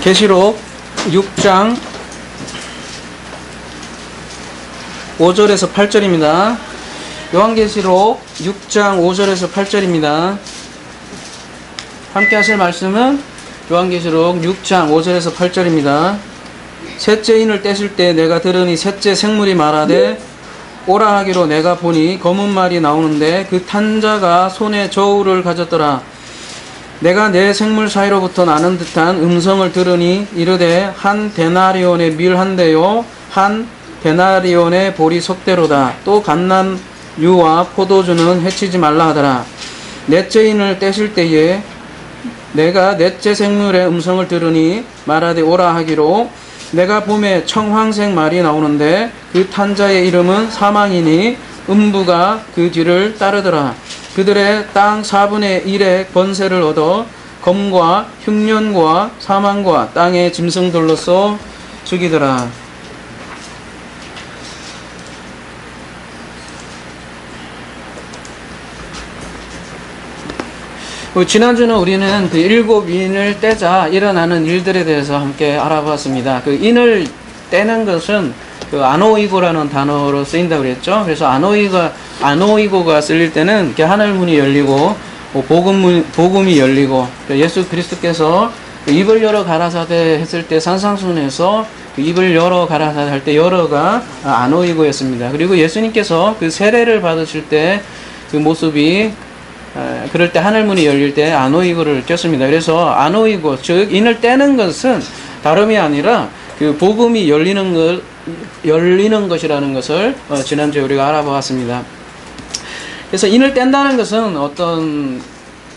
계시록 6장 5절에서 8절입니다. 요한계시록 6장 5절에서 8절입니다. 함께 하실 말씀은 요한계시록 6장 5절에서 8절입니다. 셋째 인을 떼실 때 내가 들으니 셋째 생물이 말하되 오라 하기로 내가 보니 검은 말이 나오는데 그 탄 자가 손에 저울을 가졌더라. 내가 내 생물 사이로부터 나는 듯한 음성을 들으니 이르되 한 데나리온의 밀 한 대요 한 데나리온의 보리 속대로다. 또 감람유와 포도주는 해치지 말라 하더라. 넷째 인을 떼실 때에 내가 넷째 생물의 음성을 들으니 말하되 오라 하기로 내가 봄에 청황색 말이 나오는데 그 탄자의 이름은 사망이니 음부가 그 뒤를 따르더라. 그들의 땅 4분의 1의 번세를 얻어 검과 흉년과 사망과 땅의 짐승들로서 죽이더라. 지난주는 우리는 그 7인을 떼자 일어나는 일들에 대해서 함께 알아봤습니다. 그 인을 떼는 것은 그 아노이고라는 단어로 쓰인다고 그랬죠. 그래서 아노이고가 쓸릴 때는 이렇게 하늘문이 열리고 복음이 열리고 예수 그리스도께서 입을 열어 가라사대 했을 때 산상순에서 그 입을 열어 가라사대 할 때 열어가 아노이고였습니다. 그리고 예수님께서 그 세례를 받으실 때 그 모습이 그럴 때 하늘문이 열릴 때 아노이고를 꼈습니다. 그래서 아노이고 즉 인을 떼는 것은 다름이 아니라 그 복음이 열리는 것이라는 것을 지난주에 우리가 알아보았습니다. 그래서 인을 뗀다는 것은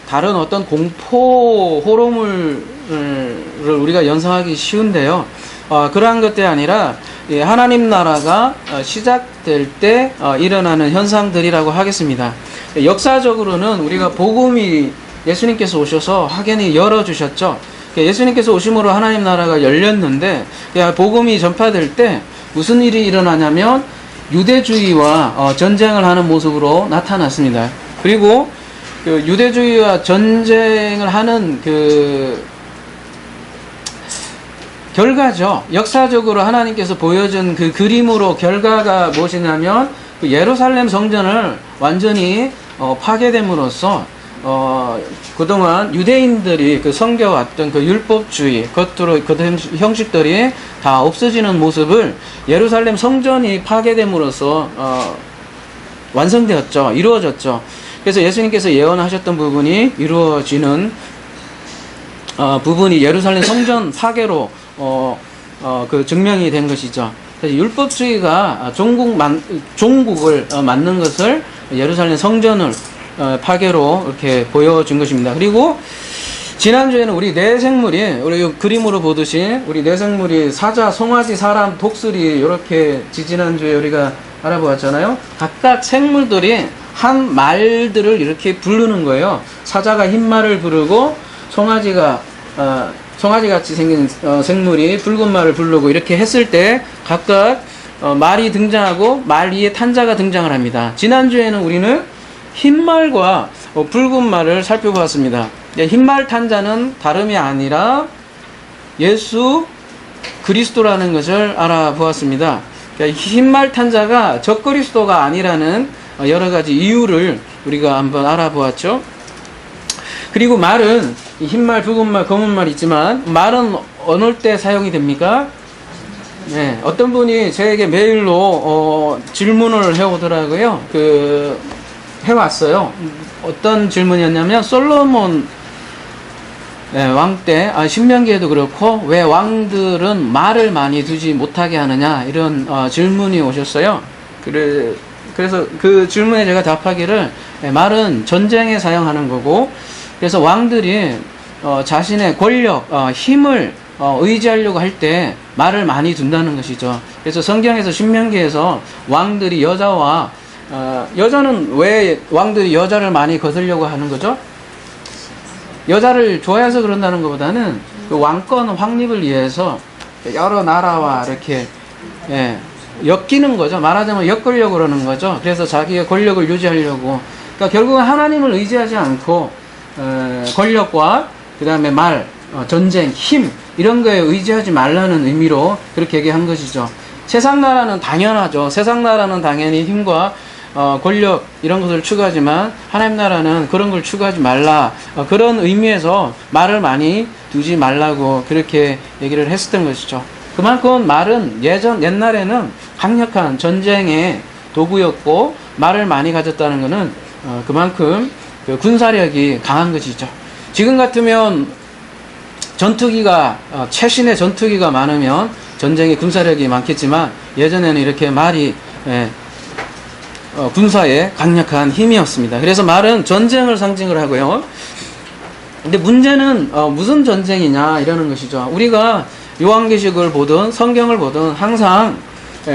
다른 어떤 공포 호러물을 우리가 연상하기 쉬운데요. 그러한 것들이 아니라 하나님 나라가 시작될 때 일어나는 현상들이라고 하겠습니다. 역사적으로는 우리가 복음이 예수님께서 오셔서 확연히 열어주셨죠. 예수님께서 오심으로 하나님 나라가 열렸는데 복음이 전파될 때 무슨 일이 일어나냐면 유대주의와 전쟁을 하는 모습으로 나타났습니다. 그리고 그 유대주의와 전쟁을 하는 그 결과죠. 역사적으로 하나님께서 보여준 그 그림으로 결과가 무엇이냐면 그 예루살렘 성전을 완전히 파괴됨으로써 그동안 유대인들이 그 섬겨왔던 그 율법주의 겉으로 그 형식들이 다 없어지는 모습을 예루살렘 성전이 파괴됨으로써 완성되었죠. 이루어졌죠. 그래서 예수님께서 예언하셨던 부분이 이루어지는 부분이 예루살렘 성전 파괴로 그 증명이 된 것이죠. 그래서 율법주의가 종국을 맞는 것을 예루살렘 성전을 파괴로 이렇게 보여준 것입니다. 그리고 지난주에는 우리 네 생물이 우리 그림으로 보듯이 우리 네 생물이 사자, 송아지, 사람, 독수리 이렇게 지난주에 우리가 알아보았잖아요. 각각 생물들이 한 말들을 이렇게 부르는 거예요. 사자가 흰 말을 부르고 송아지같이 생긴 생물이 붉은 말을 부르고 이렇게 했을 때 각각 말이 등장하고 말 위에 탄자가 등장을 합니다. 지난주에는 우리는 흰말과 붉은 말을 살펴보았습니다. 흰말 탄자는 다름이 아니라 예수 그리스도라는 것을 알아보았습니다. 흰말 탄자가 적그리스도가 아니라는 여러 가지 이유를 우리가 한번 알아보았죠. 그리고 말은 흰말, 붉은 말, 검은 말 있지만 말은 어느 때 사용이 됩니까? 네, 어떤 분이 저에게 메일로 질문을 해오더라고요. 해왔어요. 어떤 질문이었냐면 솔로몬 왕 때 신명기에도 그렇고 왜 왕들은 말을 많이 두지 못하게 하느냐 이런 질문이 오셨어요. 그래서 그 질문에 제가 답하기를 말은 전쟁에 사용하는 거고 그래서 왕들이 자신의 권력, 힘을 의지하려고 할 때 말을 많이 둔다는 것이죠. 그래서 성경에서 신명기에서 왕들이 여자는 왜 왕들이 여자를 많이 거슬려고 하는 거죠? 여자를 좋아해서 그런다는 것보다는 그 왕권 확립을 위해서 여러 나라와 이렇게 엮이는 거죠. 말하자면 엮으려고 그러는 거죠. 그래서 자기의 권력을 유지하려고. 그러니까 결국은 하나님을 의지하지 않고 권력과 그 다음에 말, 전쟁, 힘 이런 거에 의지하지 말라는 의미로 그렇게 얘기한 것이죠. 세상 나라는 당연하죠. 세상 나라는 당연히 힘과 권력 이런 것을 추구하지만 하나님 나라는 그런 걸 추구하지 말라. 그런 의미에서 말을 많이 두지 말라고 그렇게 얘기를 했었던 것이죠. 그만큼 말은 옛날에는 강력한 전쟁의 도구였고 말을 많이 가졌다는 것은 그만큼 그 군사력이 강한 것이죠. 지금 같으면 전투기가 최신의 전투기가 많으면 전쟁의 군사력이 많겠지만 예전에는 이렇게 말이 군사의 강력한 힘이었습니다. 그래서 말은 전쟁을 상징을 하고요. 근데 문제는 무슨 전쟁이냐 이러는 것이죠. 우리가 요한계시록을 보든 성경을 보든 항상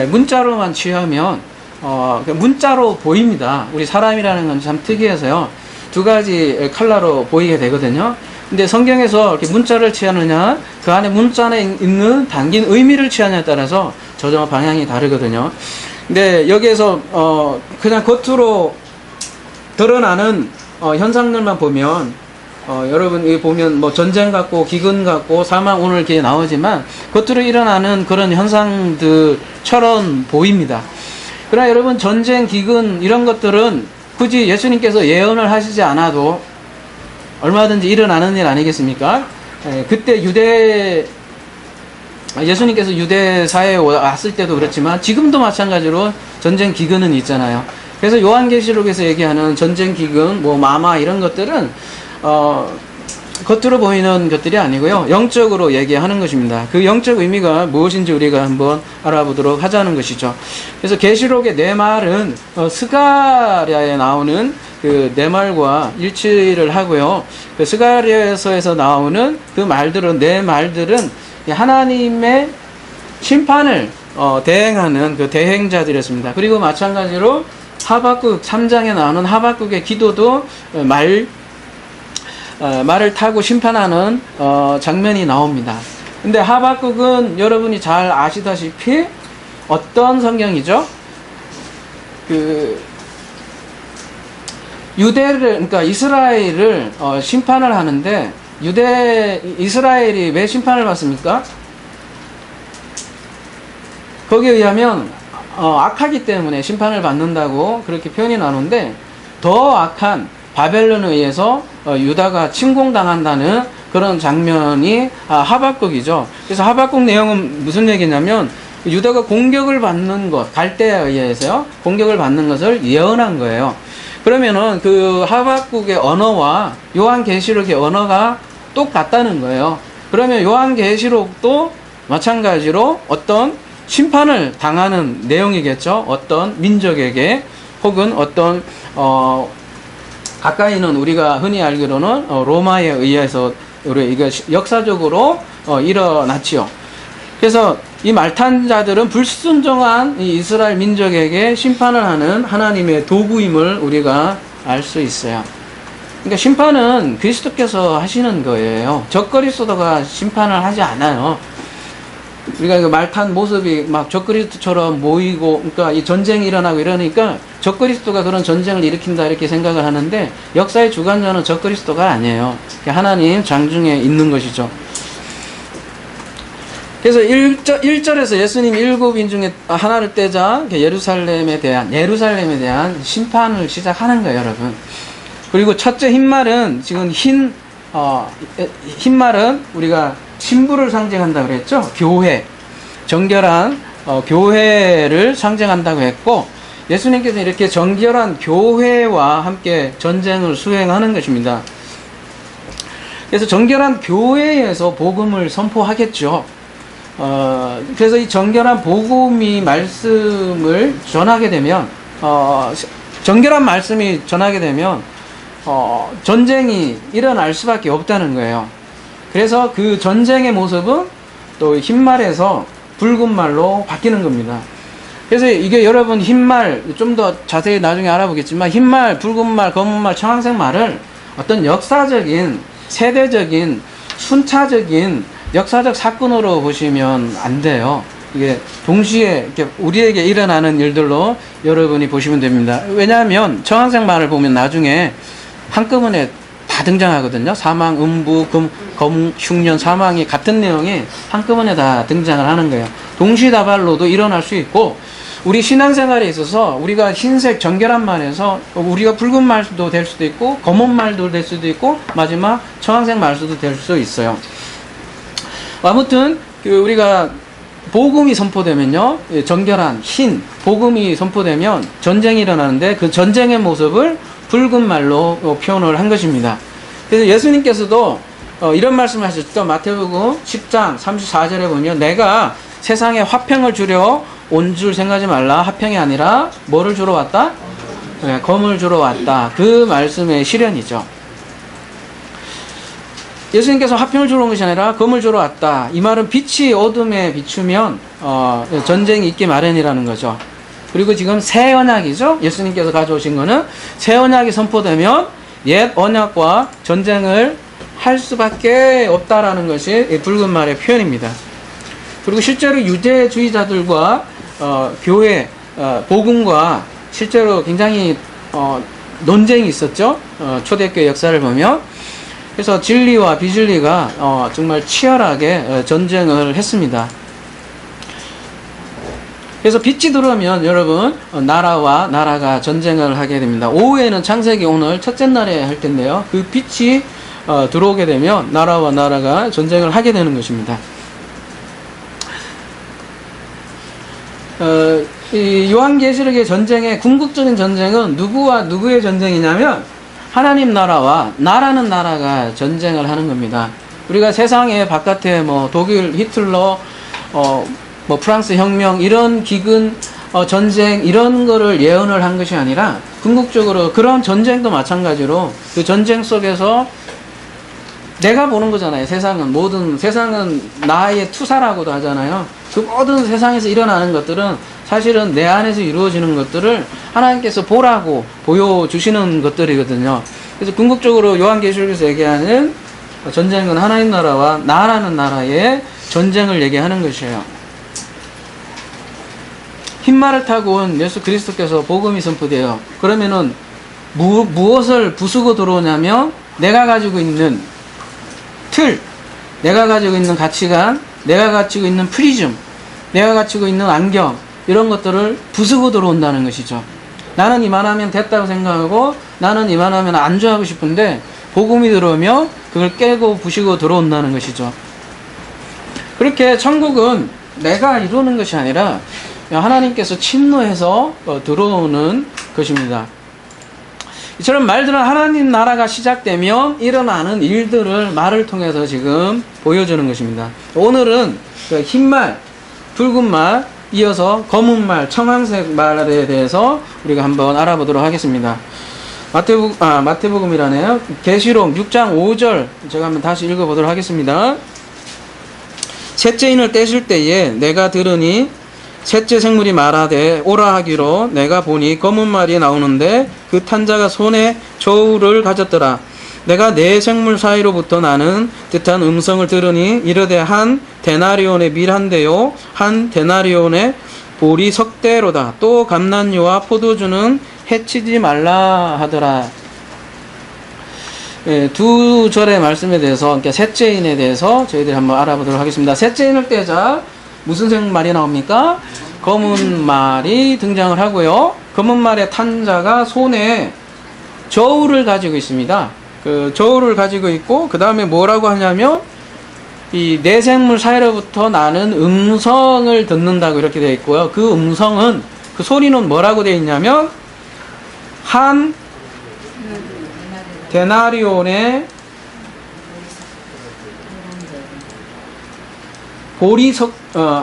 문자로만 취하면 문자로 보입니다. 우리 사람이라는 건 참 특이해서요. 두 가지 컬러로 보이게 되거든요. 근데 성경에서 이렇게 문자를 취하느냐, 그 안에 문자 안에 있는 담긴 의미를 취하느냐에 따라서 저저 방향이 다르거든요. 근데 여기에서 그냥 겉으로 드러나는 현상들만 보면 여러분 여기 보면 뭐 전쟁 같고 기근 같고 사망 오늘 이렇게 나오지만 겉으로 일어나는 그런 현상들처럼 보입니다. 그러나 여러분 전쟁 기근 이런 것들은 굳이 예수님께서 예언을 하시지 않아도 얼마든지 일어나는 일 아니겠습니까? 그때 예수님께서 유대 사회에 왔을 때도 그렇지만 지금도 마찬가지로 전쟁 기근은 있잖아요. 그래서 요한계시록에서 얘기하는 전쟁 기근, 뭐 마마 이런 것들은 겉으로 보이는 것들이 아니고요. 영적으로 얘기하는 것입니다. 그 영적 의미가 무엇인지 우리가 한번 알아보도록 하자는 것이죠. 그래서 계시록의 네 말은 스가랴에 나오는 그 네 말과 일치를 하고요. 그 스가랴서에서 나오는 그 말들은 네 말들은 하나님의 심판을 대행하는 그 대행자들이었습니다. 그리고 마찬가지로 하박국 3장에 나오는 하박국의 기도도 말을 타고 심판하는 장면이 나옵니다. 근데 하박국은 여러분이 잘 아시다시피 어떤 성경이죠? 그러니까 이스라엘을 심판을 하는데 이스라엘이 왜 심판을 받습니까? 거기에 의하면 악하기 때문에 심판을 받는다고 그렇게 표현이 나오는데 더 악한 바벨론에 의해서 유다가 침공당한다는 그런 장면이 하박국이죠. 그래서 하박국 내용은 무슨 얘기냐면 유다가 공격을 받는 것, 갈대아에 의해서요, 공격을 받는 것을 예언한 거예요. 그러면은 그 하박국의 언어와 요한계시록의 언어가 똑같다는 거예요. 그러면 요한계시록도 마찬가지로 어떤 심판을 당하는 내용이겠죠. 어떤 민족에게 혹은 어떤 가까이는 우리가 흔히 알기로는 로마에 의해서 이거 역사적으로 일어났지요. 그래서 이 말탄자들은 불순종한 이 이스라엘 민족에게 심판을 하는 하나님의 도구임을 우리가 알 수 있어요. 그러니까 심판은 그리스도께서 하시는 거예요. 적그리스도가 심판을 하지 않아요. 우리가 그 말탄 모습이 막 적그리스도처럼 모이고, 그러니까 이 전쟁이 일어나고 이러니까 적그리스도가 그런 전쟁을 일으킨다 이렇게 생각을 하는데 역사의 주관자는 적그리스도가 아니에요. 하나님 장중에 있는 것이죠. 그래서 1절에서 예수님 7인 중에 하나를 떼자 예루살렘에 대한 심판을 시작하는 거예요, 여러분. 그리고 첫째 흰말은 지금 흰말은 우리가 신부를 상징한다고 그랬죠. 교회, 정결한 교회를 상징한다고 했고, 예수님께서 이렇게 정결한 교회와 함께 전쟁을 수행하는 것입니다. 그래서 정결한 교회에서 복음을 선포하겠죠. 그래서 이 정결한 복음이 말씀을 전하게 되면, 정결한 말씀이 전하게 되면, 전쟁이 일어날 수밖에 없다는 거예요. 그래서 그 전쟁의 모습은 또 흰말에서 붉은 말로 바뀌는 겁니다. 그래서 이게 여러분 흰말, 좀 더 자세히 나중에 알아보겠지만, 흰말, 붉은 말, 검은 말, 청황색 말을 어떤 역사적인, 세대적인, 순차적인 역사적 사건으로 보시면 안 돼요. 이게 동시에 이렇게 우리에게 일어나는 일들로 여러분이 보시면 됩니다. 왜냐하면 청황색 말을 보면 나중에 한꺼번에 다 다 등장하거든요. 사망, 음부, 검, 흉년, 사망이 같은 내용이 한꺼번에 다 등장을 하는 거예요. 동시다발로도 일어날 수 있고, 우리 신앙생활에 있어서 우리가 흰색 정결한 말에서 우리가 붉은 말도 될 수도 있고, 검은 말도 될 수도 있고, 마지막 청황색 말도 될 수 있어요. 아무튼 우리가 복음이 선포되면요, 정결한 흰 복음이 선포되면 전쟁이 일어나는데, 그 전쟁의 모습을 붉은 말로 표현을 한 것입니다. 그래서 예수님께서도 이런 말씀을 하셨죠. 마태복음 10장 34절에 보면, 내가 세상에 화평을 주려 온 줄 생각하지 말라. 화평이 아니라 뭐를 주러 왔다? 네, 검을 주러 왔다. 그 말씀의 실현이죠. 예수님께서 화평을 주러 온 것이 아니라 검을 주러 왔다. 이 말은 빛이 어둠에 비추면 전쟁이 있기 마련이라는 거죠. 그리고 지금 새 언약이죠. 예수님께서 가져오신 거는 새 언약이 선포되면 옛 언약과 전쟁을 할 수밖에 없다라는 것이 붉은 말의 표현입니다. 그리고 실제로 유대주의자들과 교회 복음과 실제로 굉장히 논쟁이 있었죠. 초대교회 역사를 보면. 그래서 진리와 비진리가 정말 치열하게 전쟁을 했습니다. 그래서 빛이 들어오면 여러분, 나라와 나라가 전쟁을 하게 됩니다. 오후에는 창세기 오늘 첫째 날에 할 텐데요. 그 빛이 들어오게 되면 나라와 나라가 전쟁을 하게 되는 것입니다. 이 요한계시록의 전쟁의 궁극적인 전쟁은 누구와 누구의 전쟁이냐면 하나님 나라와 나라는 나라가 전쟁을 하는 겁니다. 우리가 세상에 바깥에 뭐 독일 히틀러, 뭐 프랑스 혁명 이런 기근 전쟁 이런 거를 예언을 한 것이 아니라 궁극적으로 그런 전쟁도 마찬가지로 그 전쟁 속에서 내가 보는 거잖아요. 모든 세상은 나의 투사라고도 하잖아요. 그 모든 세상에서 일어나는 것들은 사실은 내 안에서 이루어지는 것들을 하나님께서 보라고 보여주시는 것들이거든요. 그래서 궁극적으로 요한계시록에서 얘기하는 전쟁은 하나님 나라와 나라는 나라의 전쟁을 얘기하는 것이에요. 흰말을 타고 온 예수 그리스도께서 복음이 선포돼요. 그러면은 무엇을 부수고 들어오냐면 내가 가지고 있는 틀, 내가 가지고 있는 가치관, 내가 가지고 있는 프리즘, 내가 가지고 있는 안경 이런 것들을 부수고 들어온다는 것이죠. 나는 이만하면 됐다고 생각하고 나는 이만하면 안주하고 싶은데 복음이 들어오면 그걸 깨고 부시고 들어온다는 것이죠. 그렇게 천국은 내가 이루는 것이 아니라 하나님께서 침노해서 들어오는 것입니다. 이처럼 말들은 하나님 나라가 시작되면 일어나는 일들을 말을 통해서 지금 보여주는 것입니다. 오늘은 흰말, 붉은 말, 이어서 검은 말, 청황색 말에 대해서 우리가 한번 알아보도록 하겠습니다. 마태복음이라네요. 계시록 6장 5절 제가 한번 다시 읽어보도록 하겠습니다. 셋째 인을 떼실 때에 내가 들으니 셋째 생물이 말하되 오라 하기로 내가 보니 검은 말이 나오는데 그 탄 자가 손에 저울을 가졌더라. 내가 네 생물 사이로부터 나는 듯한 음성을 들으니 이르되 한 데나리온의 밀 한 대요 한 데나리온의 보리 석 대로다. 또 감난유와 포도주는 해치지 말라 하더라. 두 절의 말씀에 대해서, 그러니까 셋째 인에 대해서 저희들이 한번 알아보도록 하겠습니다. 셋째 인을 떼자 무슨 생말이 나옵니까? 검은 말이 등장을 하고요. 검은 말의 탄자가 손에 저울을 가지고 있습니다. 그 저울을 가지고 있고 그 다음에 뭐라고 하냐면 이 네 생물 사이로부터 나는 음성을 듣는다고 이렇게 되어 있고요. 그 음성은 그 소리는 뭐라고 되어 있냐면 한 데나리온의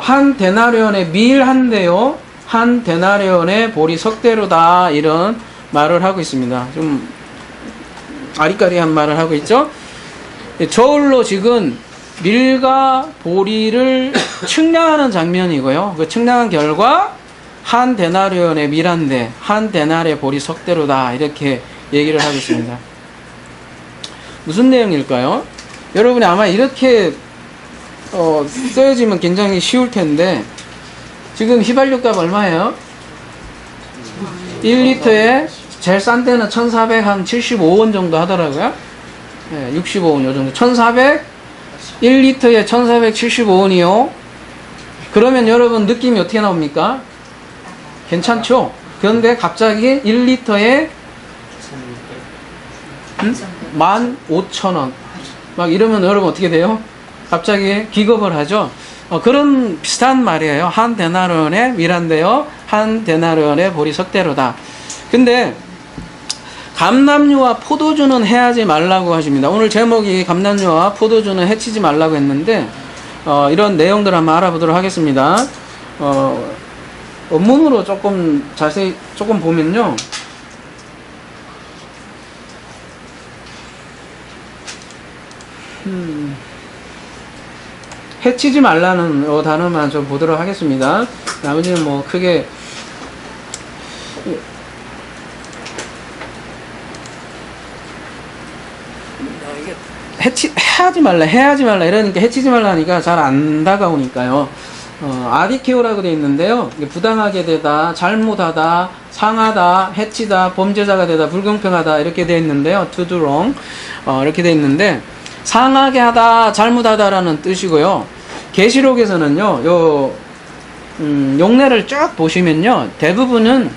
한 데나리온의 밀 한 대요 한 데나리온의 보리 석 대로다 이런 말을 하고 있습니다. 좀 아리까리한 말을 하고 있죠. 저울로 지금 밀과 보리를 측량하는 장면이고요. 그 측량한 결과 한 데나리온의 밀 한 대, 한 데나리의 보리 석 대로다 이렇게 얘기를 하고 있습니다. 무슨 내용일까요? 여러분이 아마 이렇게 쓰여지면 굉장히 쉬울 텐데 지금 휘발유값 얼마예요? 1리터에 제일 싼 데는 1,475원 정도 하더라고요. 65원 요 정도. 1리터에 1475원이요. 그러면 여러분 느낌이 어떻게 나옵니까? 괜찮죠? 그런데 갑자기 1리터에 15,000원. 막 이러면 여러분 어떻게 돼요? 갑자기 기겁을 하죠? 그런 비슷한 말이에요. 한 데나리온에 밀한데요. 한 데나리온에 보리 석대로다. 근데 감람류와 포도주는 해하지 말라고 하십니다. 오늘 제목이 감람류와 포도주는 해치지 말라고 했는데 이런 내용들을 한번 알아보도록 하겠습니다. 원문으로 조금 자세히 조금 보면요. 해치지 말라는 단어만 좀 보도록 하겠습니다. 나머지는 뭐 크게 해하지 말라 이러니까 해치지 말라니까 잘 안 다가오니까요. 아디케오라고 되어 있는데요. 부당하게 되다, 잘못하다, 상하다, 해치다, 범죄자가 되다, 불공평하다 이렇게 되어 있는데요. to do wrong 이렇게 되어 있는데 상하게 하다, 잘못하다라는 뜻이고요. 계시록에서는요, 용례를 쭉 보시면요, 대부분은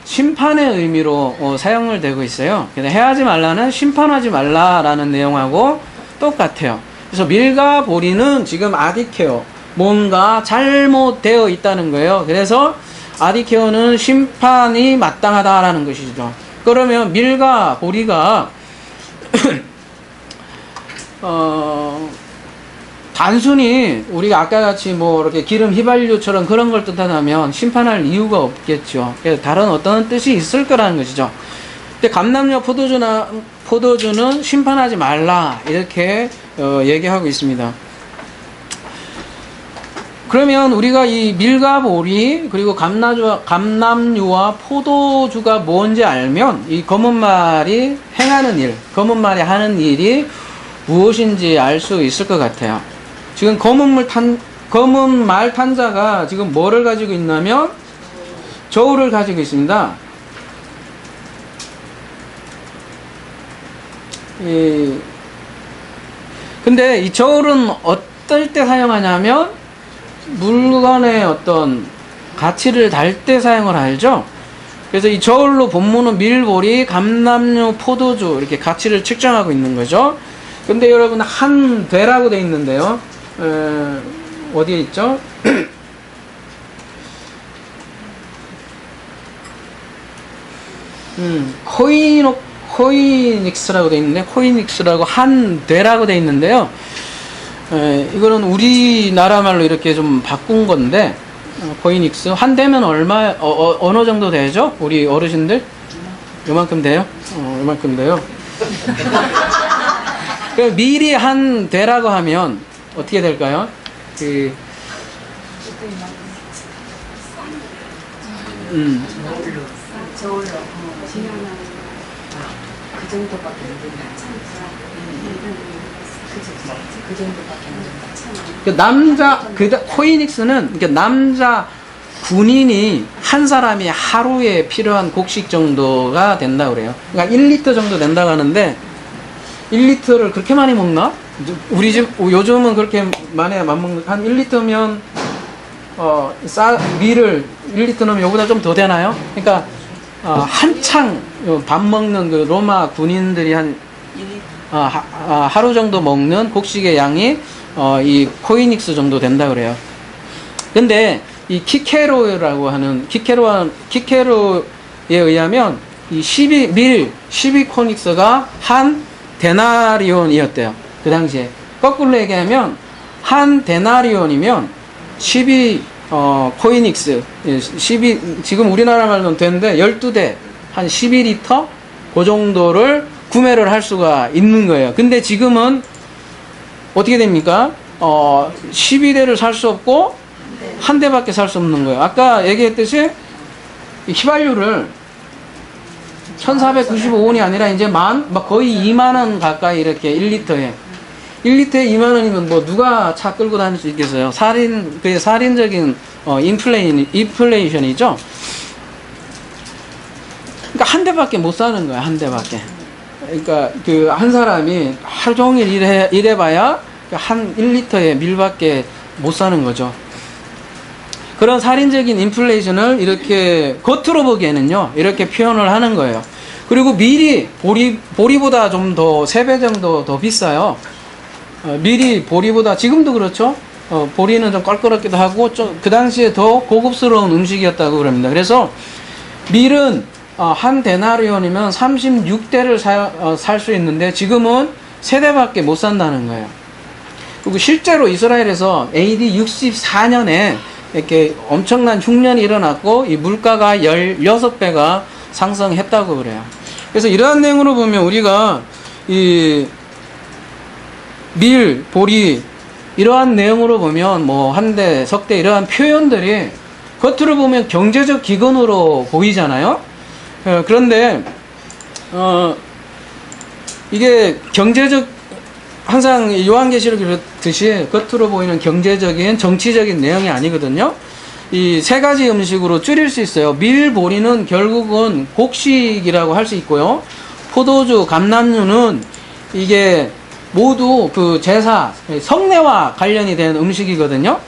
심판의 의미로 사용을 되고 있어요. 그래서 해하지 말라는 심판하지 말라라는 내용하고 똑같아요. 그래서 밀과 보리는 지금 아디케오, 뭔가 잘못되어 있다는 거예요. 그래서 아디케오는 심판이 마땅하다라는 것이죠. 그러면 밀과 보리가 단순히 우리가 아까 같이 뭐 이렇게 기름 휘발유처럼 그런 걸 뜻하다면 심판할 이유가 없겠죠. 그래서 다른 어떤 뜻이 있을 거라는 것이죠. 근데 감람류 포도주는 심판하지 말라 이렇게 얘기하고 있습니다. 그러면 우리가 이 밀과 보리 그리고 감람류와 포도주가 뭔지 알면 이 검은 말이 행하는 일, 검은 말이 하는 일이 무엇인지 알 수 있을 것 같아요. 지금 검은 말 탄자가 지금 뭐를 가지고 있냐면 저울을 가지고 있습니다. 근데 이 저울은 어떨 때 사용하냐면 물건의 어떤 가치를 달 때 사용을 하죠. 그래서 이 저울로 본문은 밀보리, 감람류, 포도주 이렇게 가치를 측정하고 있는 거죠. 근데 여러분 한 되라고 되어 있는데요. 어디에 있죠? 코이닉스라고 되어 있는데 코이닉스라고 한 되라고 되어 있는데요. 이거는 우리나라 말로 이렇게 좀 바꾼 건데 코이닉스 한 대면 얼마 어느 정도 되죠? 우리 어르신들 요만큼 돼요? 요만큼 돼요. 미리 한 대라고 하면 어떻게 될까요? 저울로 그 정도밖에 안 된다. 그 정도밖에 안 된다. 코이닉스는 남자 군인이 한 사람이 하루에 필요한 곡식 정도가 된다고 그래요. 그러니까 1리터 정도 된다고 하는데 1리터를 그렇게 많이 먹나? 우리 집 요즘은 그렇게 많이 안 먹는 한 1리터면 밀을 1리터 넣으면 요보다 좀 더 되나요? 그러니까 한창 밥 먹는 그 로마 군인들이 한 하루 정도 먹는 곡식의 양이 이 코이닉스 정도 된다 그래요. 근데 이 키케로라고 하는 키케로에 의하면 이 12코닉스가 한 데나리온이었대요. 그 당시에. 거꾸로 얘기하면 한 데나리온이면 12코이닉스 지금 우리나라 말로는 되는데 12대 한 12리터 그 정도를 구매를 할 수가 있는 거예요. 근데 지금은 어떻게 됩니까? 12대를 살 수 없고 한 대밖에 살 수 없는 거예요. 아까 얘기했듯이 휘발유를 1495원이 아니라 이제 거의 2만원 가까이 이렇게 1리터에 2만원이면 뭐 누가 차 끌고 다닐 수 있겠어요? 그게 살인적인 인플레이션이죠. 그러니까 한 대밖에 못 사는 거예요. 한 대밖에. 그러니까 그 한 사람이 하루 종일 일해봐야 한 1리터의 밀밖에 못 사는 거죠. 그런 살인적인 인플레이션을 이렇게 겉으로 보기에는요, 이렇게 표현을 하는 거예요. 그리고 밀이 보리보다 좀 더 3배 정도 더 비싸요. 밀이 보리보다, 지금도 그렇죠. 보리는 좀 껄끄럽기도 하고 좀 그 당시에 더 고급스러운 음식이었다고 그럽니다. 그래서 밀은 한 데나리온이면 36대를 살 수 있는데 지금은 3대밖에 못 산다는 거예요. 그리고 실제로 이스라엘에서 AD 64년에 이렇게 엄청난 흉년이 일어났고 이 물가가 16배가 상승했다고 그래요. 그래서 이러한 내용으로 보면 우리가 이 밀, 보리 이러한 내용으로 보면 뭐 한대, 석대 이러한 표현들이 겉으로 보면 경제적 기근으로 보이잖아요. 그런데 이게 경제적, 항상 요한계시록 그렇듯이 겉으로 보이는 경제적인 정치적인 내용이 아니거든요. 이 3가지 음식으로 줄일 수 있어요. 밀, 보리는 결국은 곡식이라고 할 수 있고요. 포도주, 감람류는 이게 모두 그 제사, 성례와 관련이 된 음식이거든요.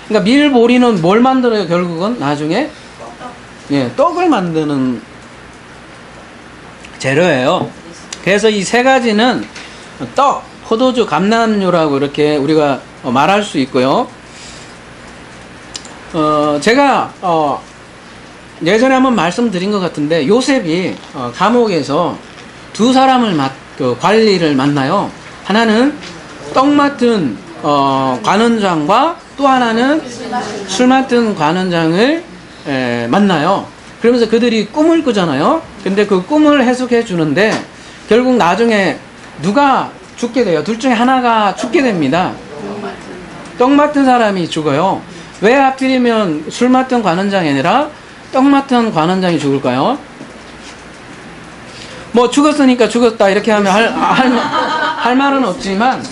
그러니까 밀, 보리는 뭘 만들어요? 결국은 나중에 떡을 만드는 재료예요. 그래서 이 3가지는 떡, 포도주, 감람류라고 이렇게 우리가 말할 수 있고요. 제가 예전에 한번 말씀드린 것 같은데 요셉이 감옥에서 2사람을 관리를 만나요. 하나는 떡 맡은 관원장과 또 하나는 술 맡은 관원장을 만나요. 그러면서 그들이 꿈을 꾸잖아요. 근데 그 꿈을 해석해 주는데 결국 나중에 누가 죽게 돼요? 둘 중에 하나가 죽게 됩니다. 떡 맡은 사람이 죽어요. 왜 하필이면 술 맡은 관원장이 아니라 떡 맡은 관원장이 죽을까요? 뭐 죽었으니까 죽었다 이렇게 하면 할 말은 없지만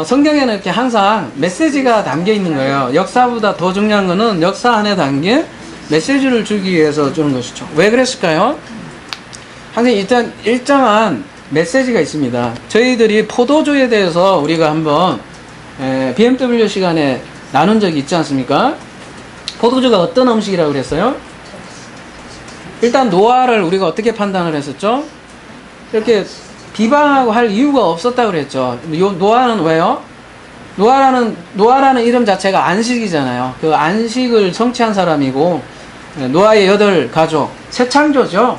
성경에는 이렇게 항상 메시지가 담겨 있는 거예요. 역사보다 더 중요한 거는 역사 안에 담긴 메시지를 주기 위해서 주는 것이죠. 왜 그랬을까요? 항상 일단 일정한 메시지가 있습니다. 저희들이 포도주에 대해서 우리가 한번 BMW 시간에 나눈 적이 있지 않습니까? 포도주가 어떤 음식이라고 그랬어요? 일단 노화를 우리가 어떻게 판단을 했었죠? 이렇게 비방하고 할 이유가 없었다고 그랬죠. 노화는 왜요? 노아라는 이름 자체가 안식이잖아요. 그 안식을 성취한 사람이고, 노아의 8가족, 새 창조죠.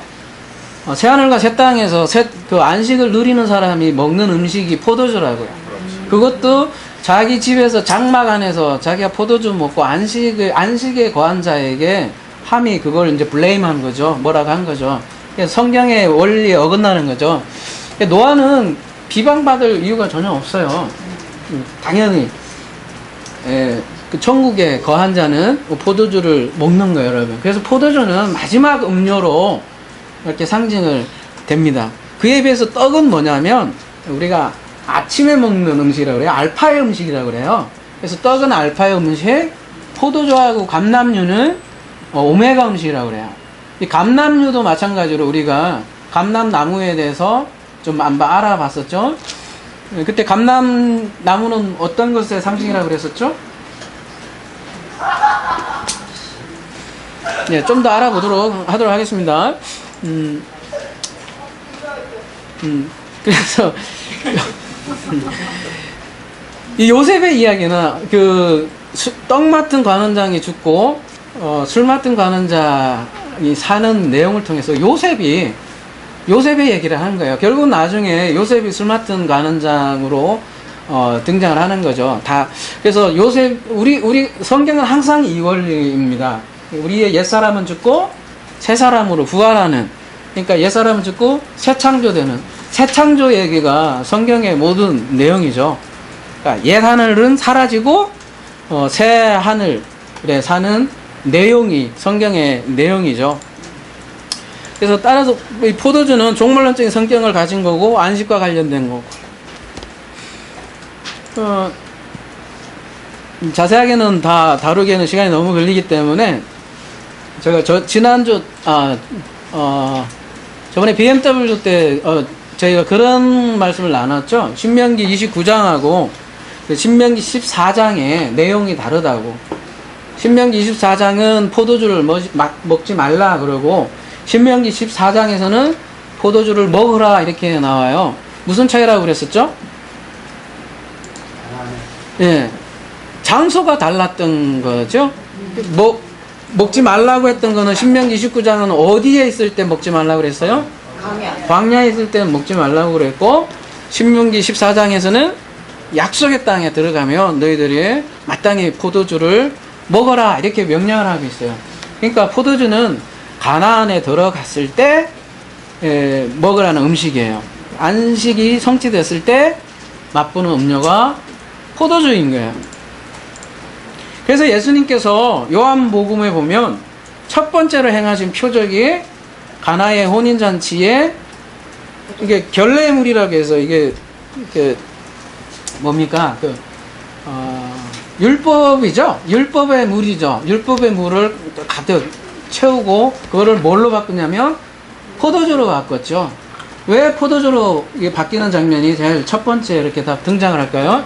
새하늘과 새 땅에서 그 안식을 누리는 사람이 먹는 음식이 포도주라고요. 그것도 자기 집에서 장막 안에서 자기가 포도주 먹고 안식에 거한 자에게 함이 그걸 이제 블레임한 거죠. 뭐라고 한 거죠. 성경의 원리에 어긋나는 거죠. 노아는 비방받을 이유가 전혀 없어요. 당연히 그 천국에 거한 자는 포도주를 먹는 거예요, 여러분. 그래서 포도주는 마지막 음료로 이렇게 상징을 됩니다. 그에 비해서 떡은 뭐냐면 우리가 아침에 먹는 음식이라고 그래요. 알파의 음식이라고 그래요. 그래서 떡은 알파의 음식, 포도주하고 감람류는 오메가 음식이라고 그래요. 이 감람류도 마찬가지로 우리가 감람나무에 대해서 좀 알아봤었죠. 그때 감람나무는 어떤 것의 상징이라고 그랬었죠? 네, 좀 더 알아보도록 하겠습니다. 그래서 이 요셉의 이야기는 그 떡 맡은 관원장이 죽고 술 맡은 관원장이 사는 내용을 통해서 요셉의 얘기를 하는 거예요. 결국 나중에 요셉이 술 맡은 관원장으로 등장을 하는 거죠. 그래서 요셉, 우리 성경은 항상 이 원리입니다. 우리의 옛사람은 죽고 새 사람으로 부활하는, 그러니까 옛사람은 죽고 새 창조되는, 새 창조 얘기가 성경의 모든 내용이죠. 그러니까 옛 하늘은 사라지고 새 하늘에 사는 내용이 성경의 내용이죠. 그래서 따라서 이 포도주는 종말론적인 성격을 가진 거고 안식과 관련된 거고, 자세하게는 다 다루기에는 시간이 너무 걸리기 때문에 제가 지난주 저번에 BMW 때 저희가 그런 말씀을 나눴죠. 신명기 29장하고 신명기 14장의 내용이 다르다고. 신명기 24장은 포도주를 먹지 말라 그러고 신명기 14장에서는 포도주를 먹으라 이렇게 나와요. 무슨 차이라고 그랬었죠? 예, 장소가 달랐던 거죠. 먹지 말라고 했던 거는 신명기 29장은 어디에 있을 때 먹지 말라고 그랬어요? 광야에 있을 때는 먹지 말라고 그랬고 신명기 14장에서는 약속의 땅에 들어가면 너희들이 마땅히 포도주를 먹어라 이렇게 명령을 하고 있어요. 그러니까 포도주는 가나안에 들어갔을 때 먹으라는 음식이에요. 안식이 성취됐을 때 맛보는 음료가 포도주인 거예요. 그래서 예수님께서 요한복음에 보면 첫 번째로 행하신 표적이 가나의 혼인잔치에 이게 결례물이라고 해서 이게 뭡니까? 율법이죠? 율법의 물이죠? 율법의 물을 가득 채우고 그거를 뭘로 바꾸냐면 포도주로 바꿨죠. 왜 포도주로 이게 바뀌는 장면이 제일 첫 번째 이렇게 다 등장을 할까요?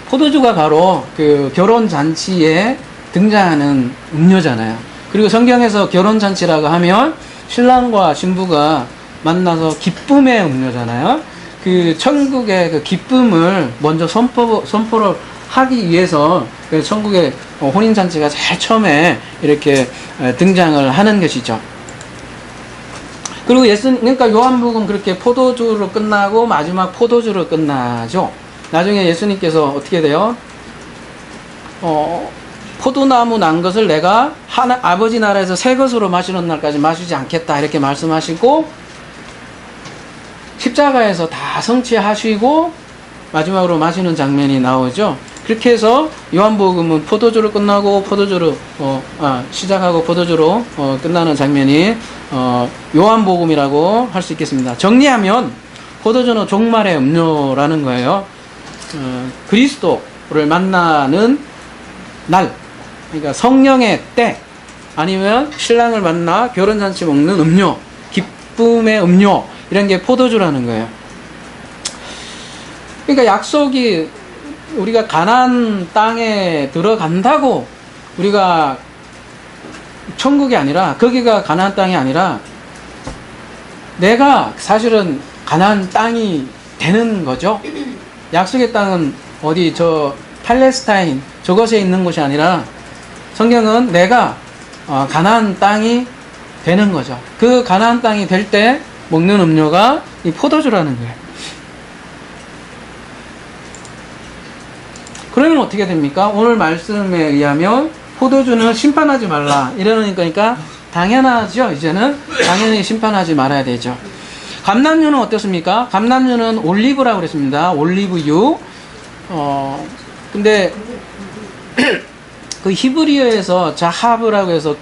포도주가 바로 그 결혼잔치에 등장하는 음료잖아요. 그리고 성경에서 결혼잔치라고 하면 신랑과 신부가 만나서 기쁨의 음료잖아요. 그 천국의 그 기쁨을 먼저 선포를 하기 위해서 천국의 혼인잔치가 제일 처음에 이렇게 등장을 하는 것이죠. 그리고 그러니까 요한복음 그렇게 포도주로 끝나고 마지막 포도주로 끝나죠. 나중에 예수님께서 어떻게 돼요? 포도나무 난 것을 내가 아버지 나라에서 새 것으로 마시는 날까지 마시지 않겠다 이렇게 말씀하시고 십자가에서 다 성취하시고 마지막으로 마시는 장면이 나오죠. 그렇게 해서 요한복음은 포도주로 끝나고 포도주로 시작하고 포도주로 끝나는 장면이 요한복음이라고 할 수 있겠습니다. 정리하면 포도주는 종말의 음료라는 거예요. 그리스도를 만나는 날, 그러니까 성령의 때, 아니면 신랑을 만나 결혼잔치 먹는 음료, 기쁨의 음료, 이런 게 포도주라는 거예요. 그러니까 약속이 우리가 가나안 땅에 들어간다고 우리가 천국이 아니라, 거기가 가나안 땅이 아니라 내가 사실은 가나안 땅이 되는 거죠. 약속의 땅은 어디 팔레스타인 저것에 있는 곳이 아니라 성경은 내가 가나안 땅이 되는 거죠. 그 가나안 땅이 될 때 먹는 음료가 이 포도주라는 거예요. 그러면 어떻게 됩니까? 오늘 말씀에 의하면 포도주는 심판하지 말라 이러는 거니까 당연하죠. 이제는 당연히 심판하지 말아야 되죠. 감람유는 어떻습니까? 감람유는 올리브라고 그랬습니다. 올리브유. 근데 그 히브리어에서 자하브라고 해서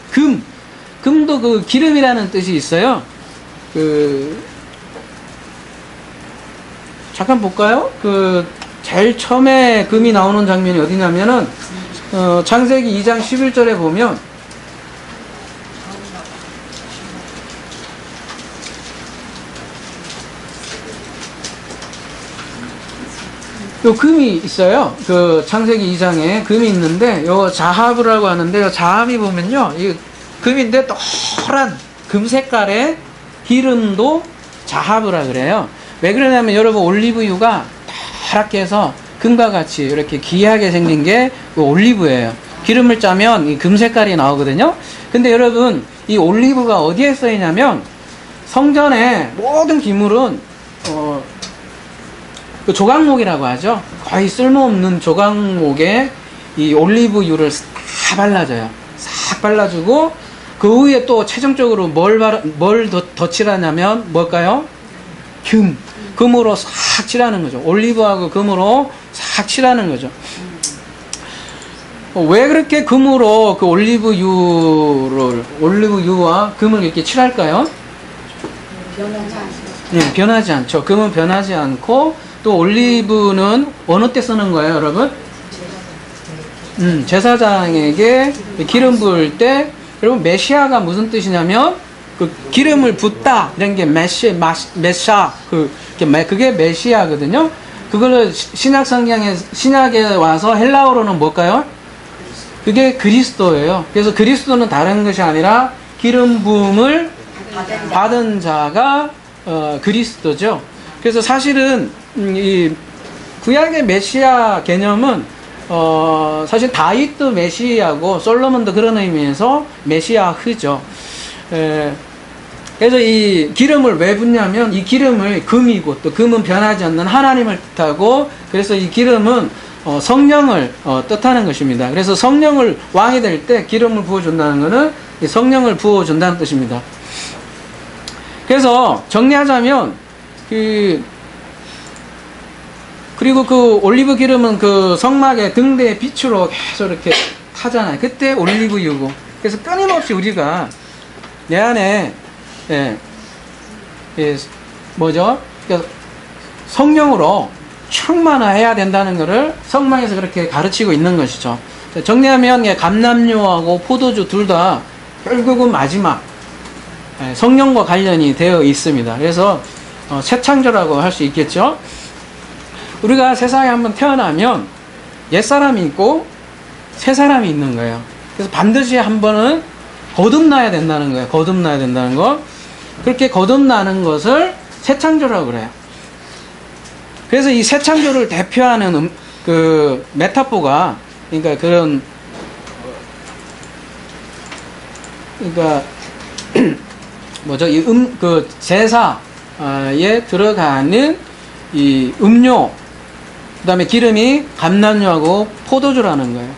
금도 그 기름이라는 뜻이 있어요. 잠깐 볼까요? 제일 처음에 금이 나오는 장면이 어디냐면은 창세기 2장 11절에 보면 요 금이 있어요. 그 창세기 2장에 금이 있는데 요 자합이라고 하는데 요 자합이 보면요. 이 금인데 노란 금 색깔의 기름도 자합이라 그래요. 왜 그러냐면 여러분 올리브유가 파랗게 해서 금과 같이 이렇게 귀하게 생긴 게 올리브예요. 기름을 짜면 이 금 색깔이 나오거든요. 근데 여러분 이 올리브가 어디에 쓰이냐면 성전의 모든 기물은 그 조각목이라고 하죠. 거의 쓸모없는 조각목에 이 올리브유를 싹 발라줘요. 싹 발라주고 그 위에 또 최종적으로 뭘 더 칠하냐면 뭘까요? 금으로 싹 칠하는 거죠. 올리브하고 금으로 싹 칠하는 거죠. 왜 그렇게 금으로 그 올리브유와 금을 이렇게 칠할까요? 변하지 않죠. 금은 변하지 않고 또 올리브는 어느 때 쓰는 거예요, 여러분? 제사장에게 기름 부을 때. 여러분 메시아가 무슨 뜻이냐면 그 기름을 붓다 이런 게 메샤 그게 메시아거든요. 그거를 신약 성경에 신약에 와서 헬라어로는 뭘까요? 그게 그리스도예요. 그래서 그리스도는 다른 것이 아니라 기름 부음을 받은 자가 그리스도죠. 그래서 사실은 이 구약의 메시아 개념은 사실 다윗도 메시아고 솔로몬도 그런 의미에서 메시아흐죠. 그래서 이 기름을 왜 붓냐면 이 기름을 금이고 또 금은 변하지 않는 하나님을 뜻하고 그래서 이 기름은 성령을 뜻하는 것입니다. 그래서 성령을 왕이 될 때 기름을 부어준다는 것은 이 성령을 부어준다는 뜻입니다. 그래서 정리하자면 그리고 그 올리브 기름은 그 성막의 등대의 빛으로 계속 이렇게 타잖아요. 그때 올리브유고. 그래서 끊임없이 우리가 내 안에 그러니까 성령으로 충만해야 된다는 것을 성막에서 그렇게 가르치고 있는 것이죠. 정리하면 감람유하고 포도주 둘 다 결국은 마지막 성령과 관련이 되어 있습니다. 그래서 새 창조라고 할 수 있겠죠. 우리가 세상에 한번 태어나면 옛사람이 있고 새 사람이 있는 거예요. 그래서 반드시 한 번은 거듭나야 된다는 거예요. 거듭나야 된다는 거. 그렇게 거듭나는 것을 새 창조라고 그래요. 그래서 이 새 창조를 대표하는 그 메타포가 그러니까 뭐죠? 그 제사에 들어가는 이 음료, 그 다음에 기름이 감람유하고 포도주라는 거예요.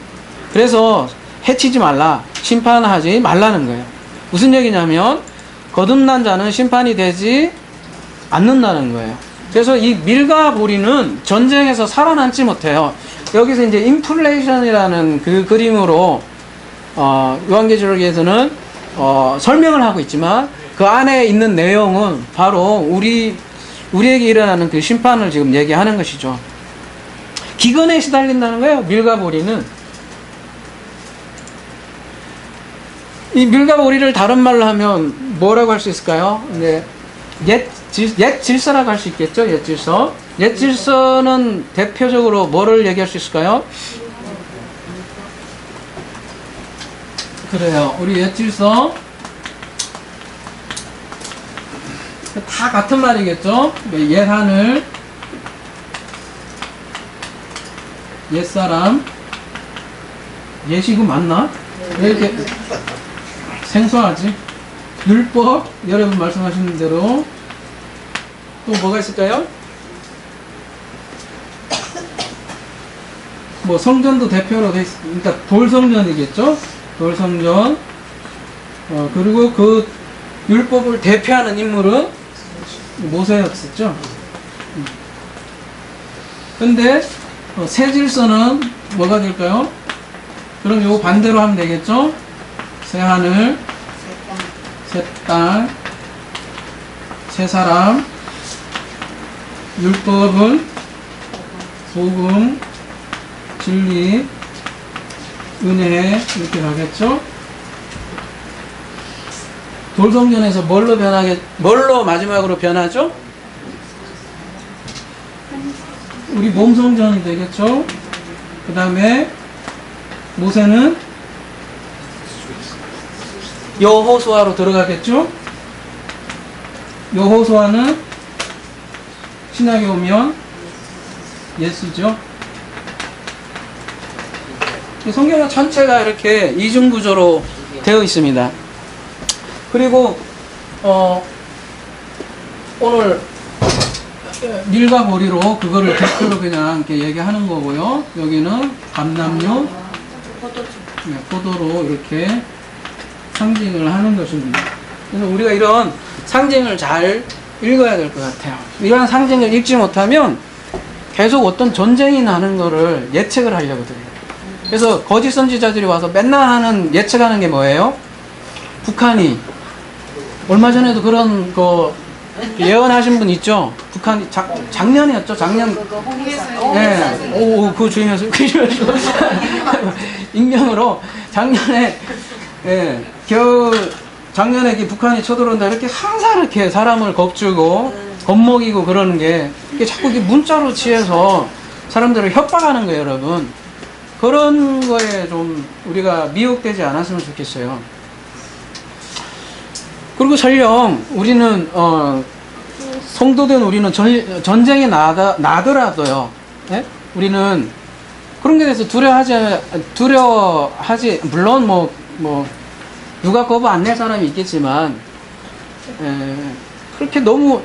그래서 해치지 말라, 심판하지 말라는 거예요. 무슨 얘기냐면 거듭난 자는 심판이 되지 않는다는 거예요. 그래서 이 밀과 보리는 전쟁에서 살아남지 못해요. 여기서 이제 인플레이션이라는 그 그림으로 요한계시록에서는 설명을 하고 있지만 그 안에 있는 내용은 바로 우리에게 일어나는 그 심판을 지금 얘기하는 것이죠. 기근에 시달린다는 거예요. 밀과 보리는. 이 밀과 보리를 다른 말로 하면 뭐라고 할 수 있을까요? 네. 옛 질서라고 할 수 있겠죠? 옛 질서. 옛 질서는 대표적으로 뭐를 얘기할 수 있을까요? 그래요. 우리 옛 질서. 다 같은 말이겠죠? 옛 하늘, 옛 사람, 옛이고 맞나? 왜 이렇게 생소하지? 율법, 여러분 말씀하시는 대로. 또 뭐가 있을까요? 뭐 성전도 대표로 돼 있으니까 돌성전이겠죠? 돌성전. 그리고 그 율법을 대표하는 인물은 모세였었죠. 근데 새 질서는 뭐가 될까요? 그럼 요거 반대로 하면 되겠죠? 새 하늘, 새 땅, 새 사람, 율법은 복음, 진리, 은혜 이렇게 가겠죠? 돌성전에서 뭘로 마지막으로 변하죠? 우리 몸성전이 되겠죠? 그 다음에 모세는 여호수아로 들어가겠죠? 여호수아는 신약에 오면 예수죠. 성경 전체가 이렇게 이중구조로 되어 있습니다. 그리고 오늘 밀과 보리로 그거를 대표로 그냥 이렇게 얘기하는 거고요. 여기는 감람유, 포도로 이렇게 상징을 하는 것입니다. 그래서 우리가 이런 상징을 잘 읽어야 될 것 같아요. 이런 상징을 읽지 못하면 계속 어떤 전쟁이 나는 거를 예측을 하려고 들어요. 그래서 거짓 선지자들이 와서 맨날 하는 예측하는 게 뭐예요? 북한이 얼마 전에도 그런 거 예언하신 분 있죠? 북한이 작년이었죠? 작년. 네. 오, 그거 주의면서 익명으로 작년에 겨울 작년에 북한이 쳐들어온다 이렇게 항상 이렇게 사람을 겁주고 겁먹이고 그러는 게 이게 자꾸 이게 문자로 취해서 사람들을 협박하는 거예요, 여러분. 그런 거에 좀 우리가 미혹되지 않았으면 좋겠어요. 그리고 설령 우리는 성도된 우리는 전쟁이 나더라도요. 예? 우리는 그런 게 대해서 두려워하지 물론 뭐 누가 겁을 안 낼 사람이 있겠지만 그렇게 너무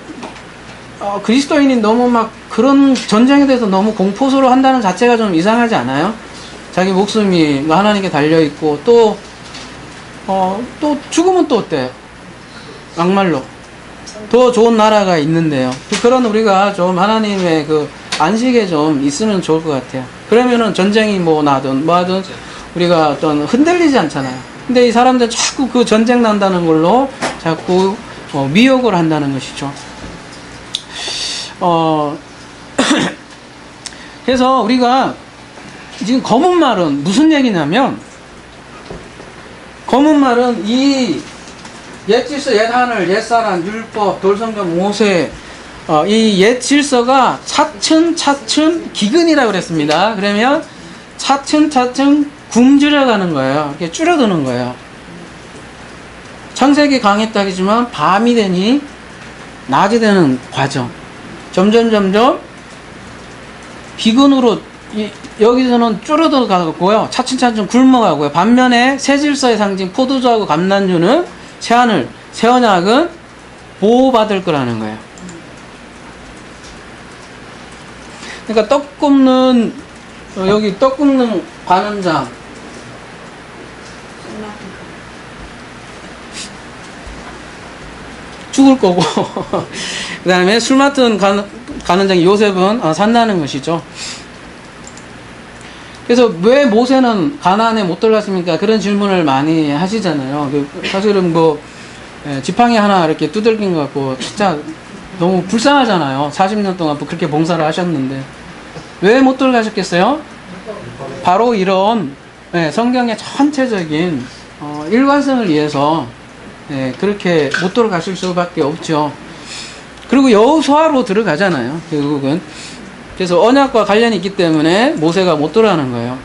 그리스도인이 너무 막 그런 전쟁에 대해서 너무 공포스러워 한다는 자체가 좀 이상하지 않아요? 자기 목숨이 하나님께 달려있고 또 죽으면 또 어때요? 막말로 더 좋은 나라가 있는데요. 그런 우리가 좀 하나님의 그 안식에 좀 있으면 좋을 것 같아요. 그러면은 전쟁이 뭐 나든 뭐 하든 우리가 어떤 흔들리지 않잖아요. 근데 이 사람들은 자꾸 그 전쟁 난다는 걸로 자꾸 미혹을 한다는 것이죠. 그래서 우리가 지금 검은 말은 무슨 얘기냐면, 검은 말은 이 옛 질서, 옛 하늘, 옛 사람, 율법, 돌성경, 모세, 이 옛 질서가 차츰 기근이라고 그랬습니다. 그러면 차츰 굶주려가는 거예요. 이렇게 줄어드는 거예요. 창세기 강했다기지만 밤이 되니 낮이 되는 과정. 점점 비근으로 여기서는 줄어들어 가고요. 차츰 굶어가고요. 반면에 새 질서의 상징 포도주하고 감난주는 새하늘, 새 언약은 보호받을 거라는 거예요. 그러니까 떡 굽는 여기 떡 굽는 관원장 죽을 거고 그 다음에 술 맡은 관원장 요셉은 산다는 것이죠. 그래서 왜 모세는 가나안에 못 들어갔습니까? 그런 질문을 많이 하시잖아요. 사실은 뭐 지팡이 하나 이렇게 두들긴 것 같고 진짜 너무 불쌍하잖아요. 40년 동안 그렇게 봉사를 하셨는데 왜 못 들어가셨겠어요? 바로 이런 성경의 전체적인 일관성을 위해서 그렇게 못 들어가실 수밖에 없죠. 그리고 여호수아로 들어가잖아요. 결국은. 그래서 언약과 관련이 있기 때문에 모세가 못 들어가는 거예요.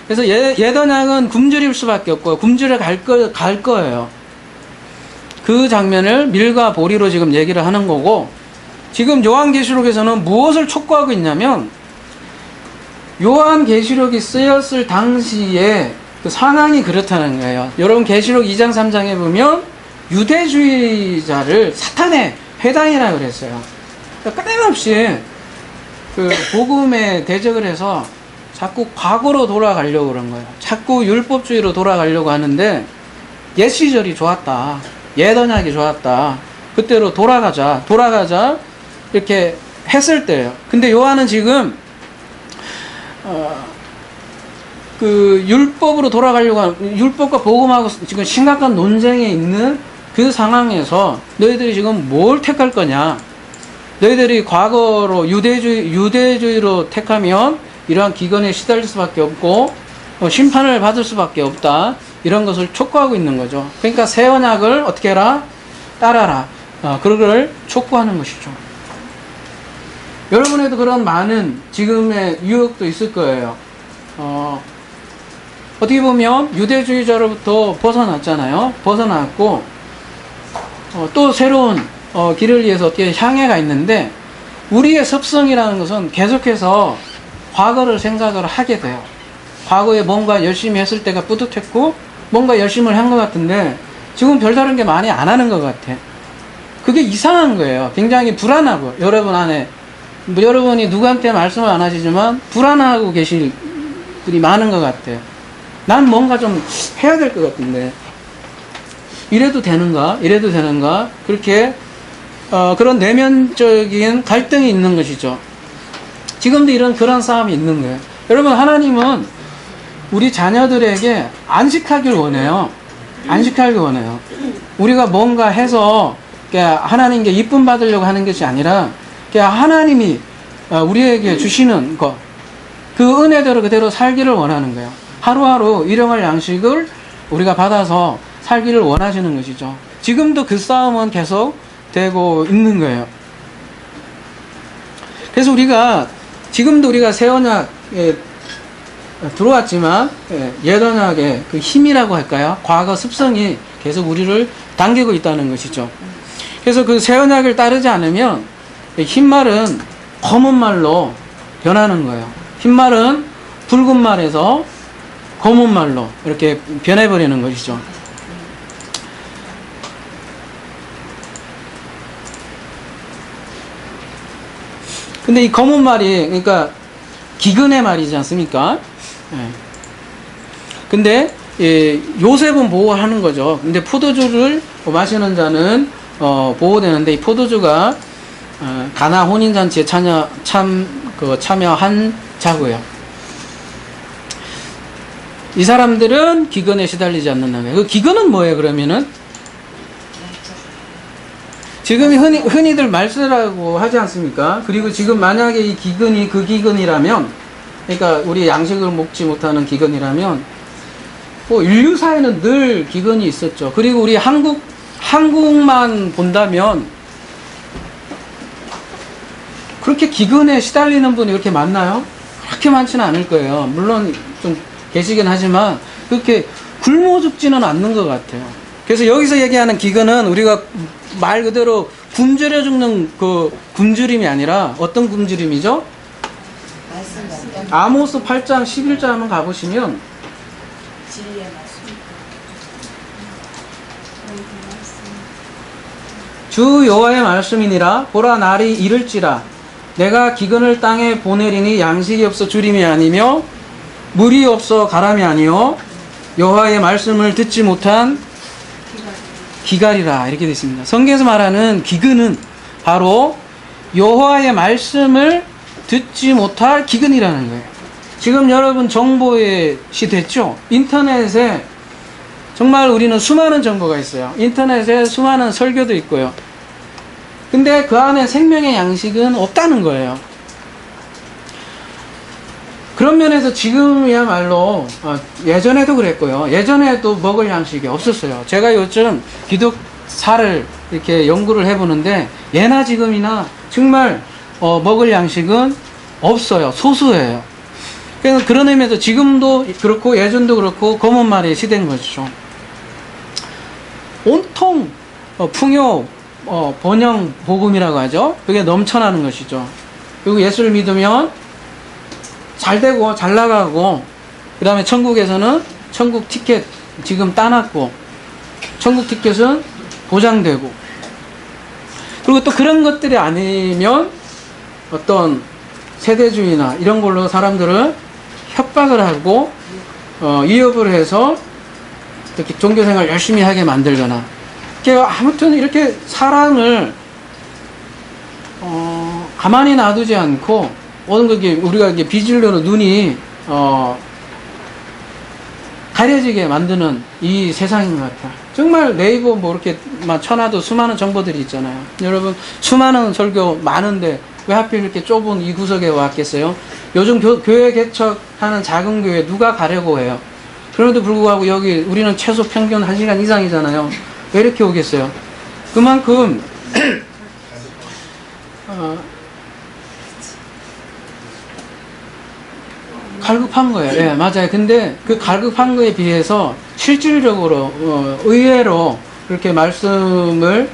그래서 옛 언약은 굶주릴 수밖에 없고 굶주려 갈 거예요. 그 장면을 밀과 보리로 지금 얘기를 하는 거고, 지금 요한계시록에서는 무엇을 촉구하고 있냐면, 요한계시록이 쓰였을 당시에 그 상황이 그렇다는 거예요. 여러분 계시록 2장 3장에 보면 유대주의자를 사탄의 회당이라고 그랬어요. 그러니까 끊임없이 그 복음에 대적을 해서 자꾸 과거로 돌아가려고 그런 거예요. 자꾸 율법주의로 돌아가려고 하는데, 옛 시절이 좋았다, 옛 언약이 좋았다, 그때로 돌아가자 이렇게 했을 때예요. 근데 요한은 지금 그 율법으로 돌아가려고 하는, 율법과 복음하고 지금 심각한 논쟁에 있는 그 상황에서 너희들이 지금 뭘 택할 거냐, 너희들이 과거로 유대주의로 택하면 이러한 기근에 시달릴 수밖에 없고 심판을 받을 수밖에 없다, 이런 것을 촉구하고 있는 거죠. 그러니까 새 언약을 어떻게 해라? 따라라. 그걸 촉구하는 것이죠. 여러분에도 그런 많은 지금의 유혹도 있을 거예요. 어떻게 보면 유대주의자로부터 벗어났잖아요. 벗어났고 또 새로운 길을 위해서 어떻게 향해가 있는데, 우리의 습성이라는 것은 계속해서 과거를 생각을 하게 돼요. 과거에 뭔가 열심히 했을 때가 뿌듯했고 뭔가 열심을 한 것 같은데 지금 별다른 게 많이 안 하는 것 같아. 그게 이상한 거예요. 굉장히 불안하고, 여러분 안에 여러분이 누구한테 말씀을 안 하시지만 불안하고 계실 분이 많은 것 같아요. 난 뭔가 좀 해야 될 것 같은데 이래도 되는가 그렇게 그런 내면적인 갈등이 있는 것이죠. 지금도 그런 싸움이 있는 거예요. 여러분, 하나님은 우리 자녀들에게 안식하길 원해요. 안식하길 원해요. 우리가 뭔가 해서 하나님께 이쁨 받으려고 하는 것이 아니라 하나님이 우리에게 주시는 것, 그 은혜대로 그대로 살기를 원하는 거예요. 하루하루 일용할 양식을 우리가 받아서 살기를 원하시는 것이죠. 지금도 그 싸움은 계속 되고 있는 거예요. 그래서 지금도 우리가 새 언약에 들어왔지만, 옛 언약의 그 힘이라고 할까요? 과거 습성이 계속 우리를 당기고 있다는 것이죠. 그래서 그 새 언약을 따르지 않으면, 흰 말은 검은 말로 변하는 거예요. 흰 말은 붉은 말에서 검은 말로 이렇게 변해버리는 것이죠. 근데 이 검은 말이, 그러니까 기근의 말이지 않습니까? 근데 요셉은 보호하는 거죠. 근데 포도주를 마시는 자는 보호되는데, 이 포도주가 가나 혼인잔치에 참여한 자고요. 이 사람들은 기근에 시달리지 않는다는 거예요. 그 기근은 뭐예요, 그러면은? 지금 흔히들 말세라고 하지 않습니까? 그리고 지금 만약에 이 기근이 그 기근이라면, 그러니까 우리 양식을 먹지 못하는 기근이라면, 인류사에는 늘 기근이 있었죠. 그리고 우리 한국만 본다면, 그렇게 기근에 시달리는 분이 그렇게 많나요? 그렇게 많지는 않을 거예요. 물론 좀 계시긴 하지만, 그렇게 굶어 죽지는 않는 것 같아요. 그래서 여기서 얘기하는 기근은 우리가 말 그대로 굶주려 죽는 그 굶주림이 아니라 어떤 굶주림이죠? 아모스 8장 11절 한번 가보시면, 진리의 말씀. 주 여호와의 말씀이니라. 보라, 날이 이를지라. 내가 기근을 땅에 보내리니 양식이 없어 주림이 아니며 물이 없어 가람이 아니요 여호와의 말씀을 듣지 못한 기갈이라. 이렇게 되어 있습니다. 성경에서 말하는 기근은 바로 여호와의 말씀을 듣지 못할 기근이라는 거예요. 지금 여러분 정보의 시대죠. 인터넷에 정말 우리는 수많은 정보가 있어요. 인터넷에 수많은 설교도 있고요. 근데 그 안에 생명의 양식은 없다는 거예요. 그런 면에서 지금이야말로 예전에도 그랬고요. 예전에도 먹을 양식이 없었어요. 제가 요즘 기독사를 이렇게 연구를 해보는데 예나 지금이나 정말 먹을 양식은 없어요. 소수예요. 그래서 그런 의미에서 지금도 그렇고 예전도 그렇고 검은 말의 시대인 것이죠. 온통 풍요 번영 복음이라고 하죠. 그게 넘쳐나는 것이죠. 그리고 예수를 믿으면 잘 되고 잘 나가고, 그 다음에 천국에서는 천국 티켓 지금 따놨고, 천국 티켓은 보장되고, 그리고 또 그런 것들이 아니면 어떤 세대주의나 이런 걸로 사람들을 협박을 하고 위협을 해서 이렇게 종교생활 열심히 하게 만들거나, 아무튼 이렇게 사람을 가만히 놔두지 않고 어느 게 우리가 이게 비질로는 눈이 가려지게 만드는 이 세상인 것 같아요. 정말 네이버 뭐 이렇게 쳐놔도 수많은 정보들이 있잖아요. 여러분, 수많은 설교 많은데 왜 하필 이렇게 좁은 이 구석에 왔겠어요? 요즘 교회 개척하는 작은 교회 누가 가려고 해요? 그럼에도 불구하고 여기 우리는 최소 평균 1시간 이상이잖아요. 왜 이렇게 오겠어요? 그만큼 갈급한 거예요. 예, 맞아요. 근데 그 갈급한 거에 비해서 실질적으로 의외로 그렇게 말씀을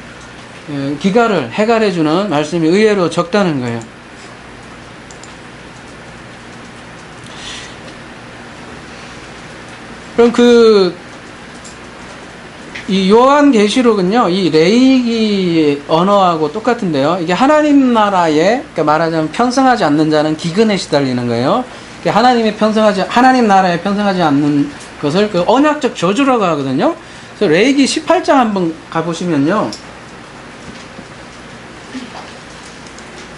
기갈을 해갈해주는 말씀이 의외로 적다는 거예요. 그럼 이 요한계시록은요, 이 레이기 언어하고 똑같은데요. 이게 하나님 나라에, 그러니까 말하자면 편성하지 않는 자는 기근에 시달리는 거예요. 하나님 나라에 편성하지 않는 것을 그 언약적 저주라고 하거든요. 그래서 레이기 18장 한번 가보시면요.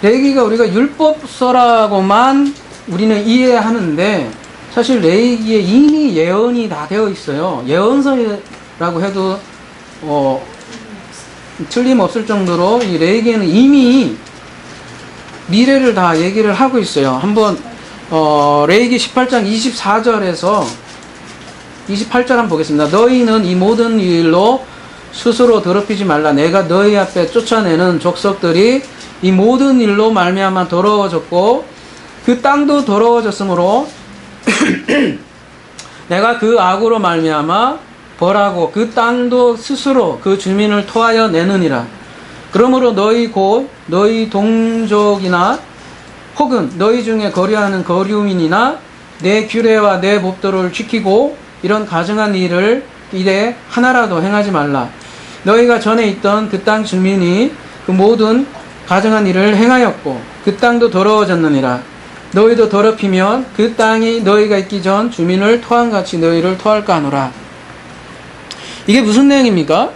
레이기가 우리가 율법서라고만 우리는 이해하는데, 사실 레이기에 이미 예언이 다 되어 있어요. 예언서라고 해도 틀림없을 정도로 이 레이기에는 이미 미래를 다 얘기를 하고 있어요. 한번 레이기 18장 24절에서 28절 한번 보겠습니다. 너희는 이 모든 일로 스스로 더럽히지 말라. 내가 너희 앞에 쫓아내는 족속들이 이 모든 일로 말미암아 더러워졌고 그 땅도 더러워졌으므로 내가 그 악으로 말미암아 벌하고 그 땅도 스스로 그 주민을 토하여 내느니라. 그러므로 너희 곧 너희 동족이나 혹은 너희 중에 거류하는 거류민이나 내 규례와 내 법도를 지키고 이런 가증한 일을 이래 하나라도 행하지 말라. 너희가 전에 있던 그 땅 주민이 그 모든 가증한 일을 행하였고 그 땅도 더러워졌느니라. 너희도 더럽히면 그 땅이 너희가 있기 전 주민을 토함같이 너희를 토할까 하노라. 이게 무슨 내용입니까?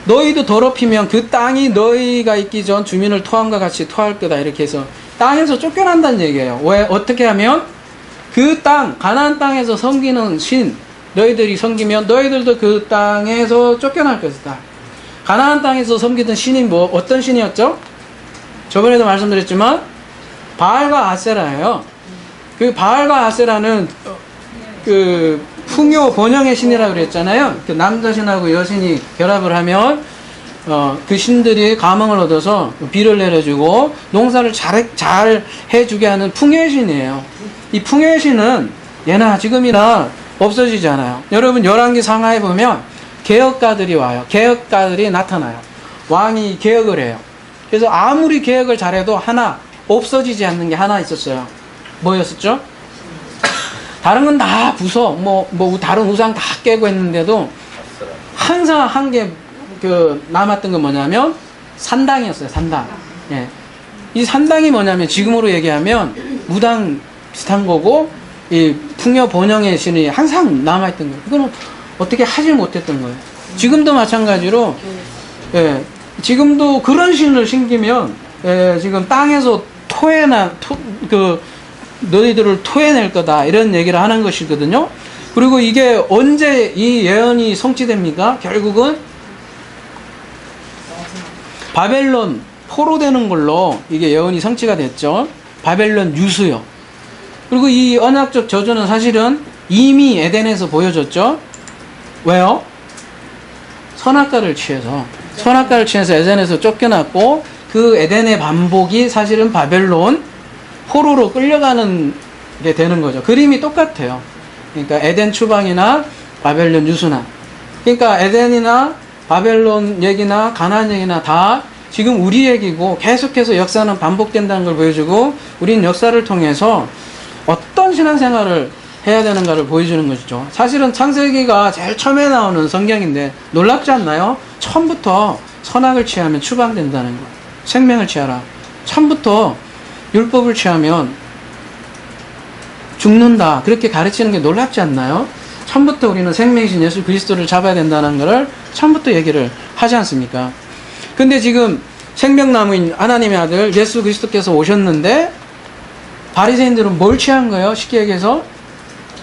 너희도 더럽히면 그 땅이 너희가 있기 전 주민을 토함과 같이 토할 거다. 이렇게 해서 땅에서 쫓겨난다는 얘기예요. 왜? 어떻게 하면 그 땅, 가나안 땅에서 섬기는 신, 너희들이 섬기면 너희들도 그 땅에서 쫓겨날 것이다. 가나안 땅에서 섬기던 신이 어떤 신이었죠? 저번에도 말씀드렸지만 바알과 아세라예요. 그 바알과 아세라는 그 풍요 번영의 신이라고 그랬잖아요. 그 남자 신하고 여신이 결합을 하면 그 신들이 감흥을 얻어서 비를 내려주고 농사를 잘 해주게 하는 풍요의 신이에요. 이 풍요의 신은 예나 지금이나 없어지지 않아요. 여러분 열왕기 상하에 보면 개혁가들이 와요. 개혁가들이 나타나요. 왕이 개혁을 해요. 그래서 아무리 개혁을 잘해도 하나 없어지지 않는 게 하나 있었어요. 뭐였었죠? 다른 건 다 부숴, 다른 우상 다 깨고 했는데도 항상 한 개 남았던 건 뭐냐면 산당이었어요. 산당. 예. 이 산당이 뭐냐면 지금으로 얘기하면 무당 비슷한 거고 이 풍요 번영의 신이 항상 남아있던 거예요. 이거는 어떻게 하지 못했던 거예요. 지금도 마찬가지로 예, 지금도 그런 신을 신기면 예, 지금 땅에서 너희들을 토해낼 거다 이런 얘기를 하는 것이거든요. 그리고 이게 언제 이 예언이 성취됩니까? 결국은 바벨론 포로되는 걸로 이게 예언이 성취가 됐죠. 바벨론 유수요. 그리고 이 언약적 저주는 사실은 이미 에덴에서 보여졌죠. 왜요? 선악과를 취해서 에덴에서 쫓겨났고 그 에덴의 반복이 사실은 바벨론 포로로 끌려가는 게 되는 거죠. 그림이 똑같아요. 그러니까 에덴 추방이나 바벨론 유수나. 그러니까 에덴이나 바벨론 얘기나 가나안 얘기나 다 지금 우리 얘기고 계속해서 역사는 반복된다는 걸 보여주고 우리는 역사를 통해서 어떤 신앙생활을 해야 되는가를 보여주는 것이죠. 사실은 창세기가 제일 처음에 나오는 성경인데 놀랍지 않나요? 처음부터 선악을 취하면 추방된다는 거. 생명을 취하라. 처음부터 율법을 취하면 죽는다. 그렇게 가르치는 게 놀랍지 않나요? 처음부터 우리는 생명이신 예수 그리스도를 잡아야 된다는 것을 처음부터 얘기를 하지 않습니까? 근데 지금 생명나무인 하나님의 아들 예수 그리스도께서 오셨는데 바리새인들은 뭘 취한 거예요? 쉽게 얘기해서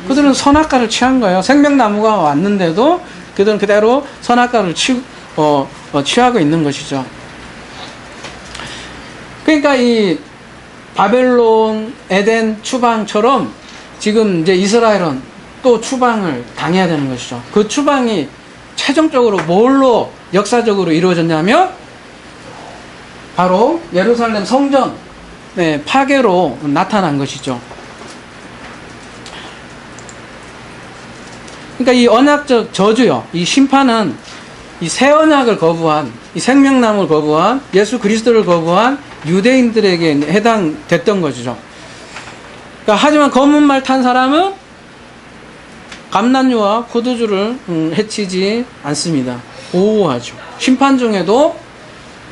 그들은 선악과를 취한 거예요. 생명나무가 왔는데도 그들은 그대로 선악과를 취하고 있는 것이죠. 그러니까 이 바벨론, 에덴 추방처럼 지금 이제 이스라엘은 또 추방을 당해야 되는 것이죠. 그 추방이 최종적으로 뭘로 역사적으로 이루어졌냐면 바로 예루살렘 성전 파괴로 나타난 것이죠. 그러니까 이 언약적 저주요, 이 심판은 이 새 언약을 거부한, 이 생명나무를 거부한, 예수 그리스도를 거부한 유대인들에게 해당됐던 것이죠. 그러니까 하지만 검은 말 탄 사람은 감람류와 포도주를 해치지 않습니다. 보호하죠. 심판 중에도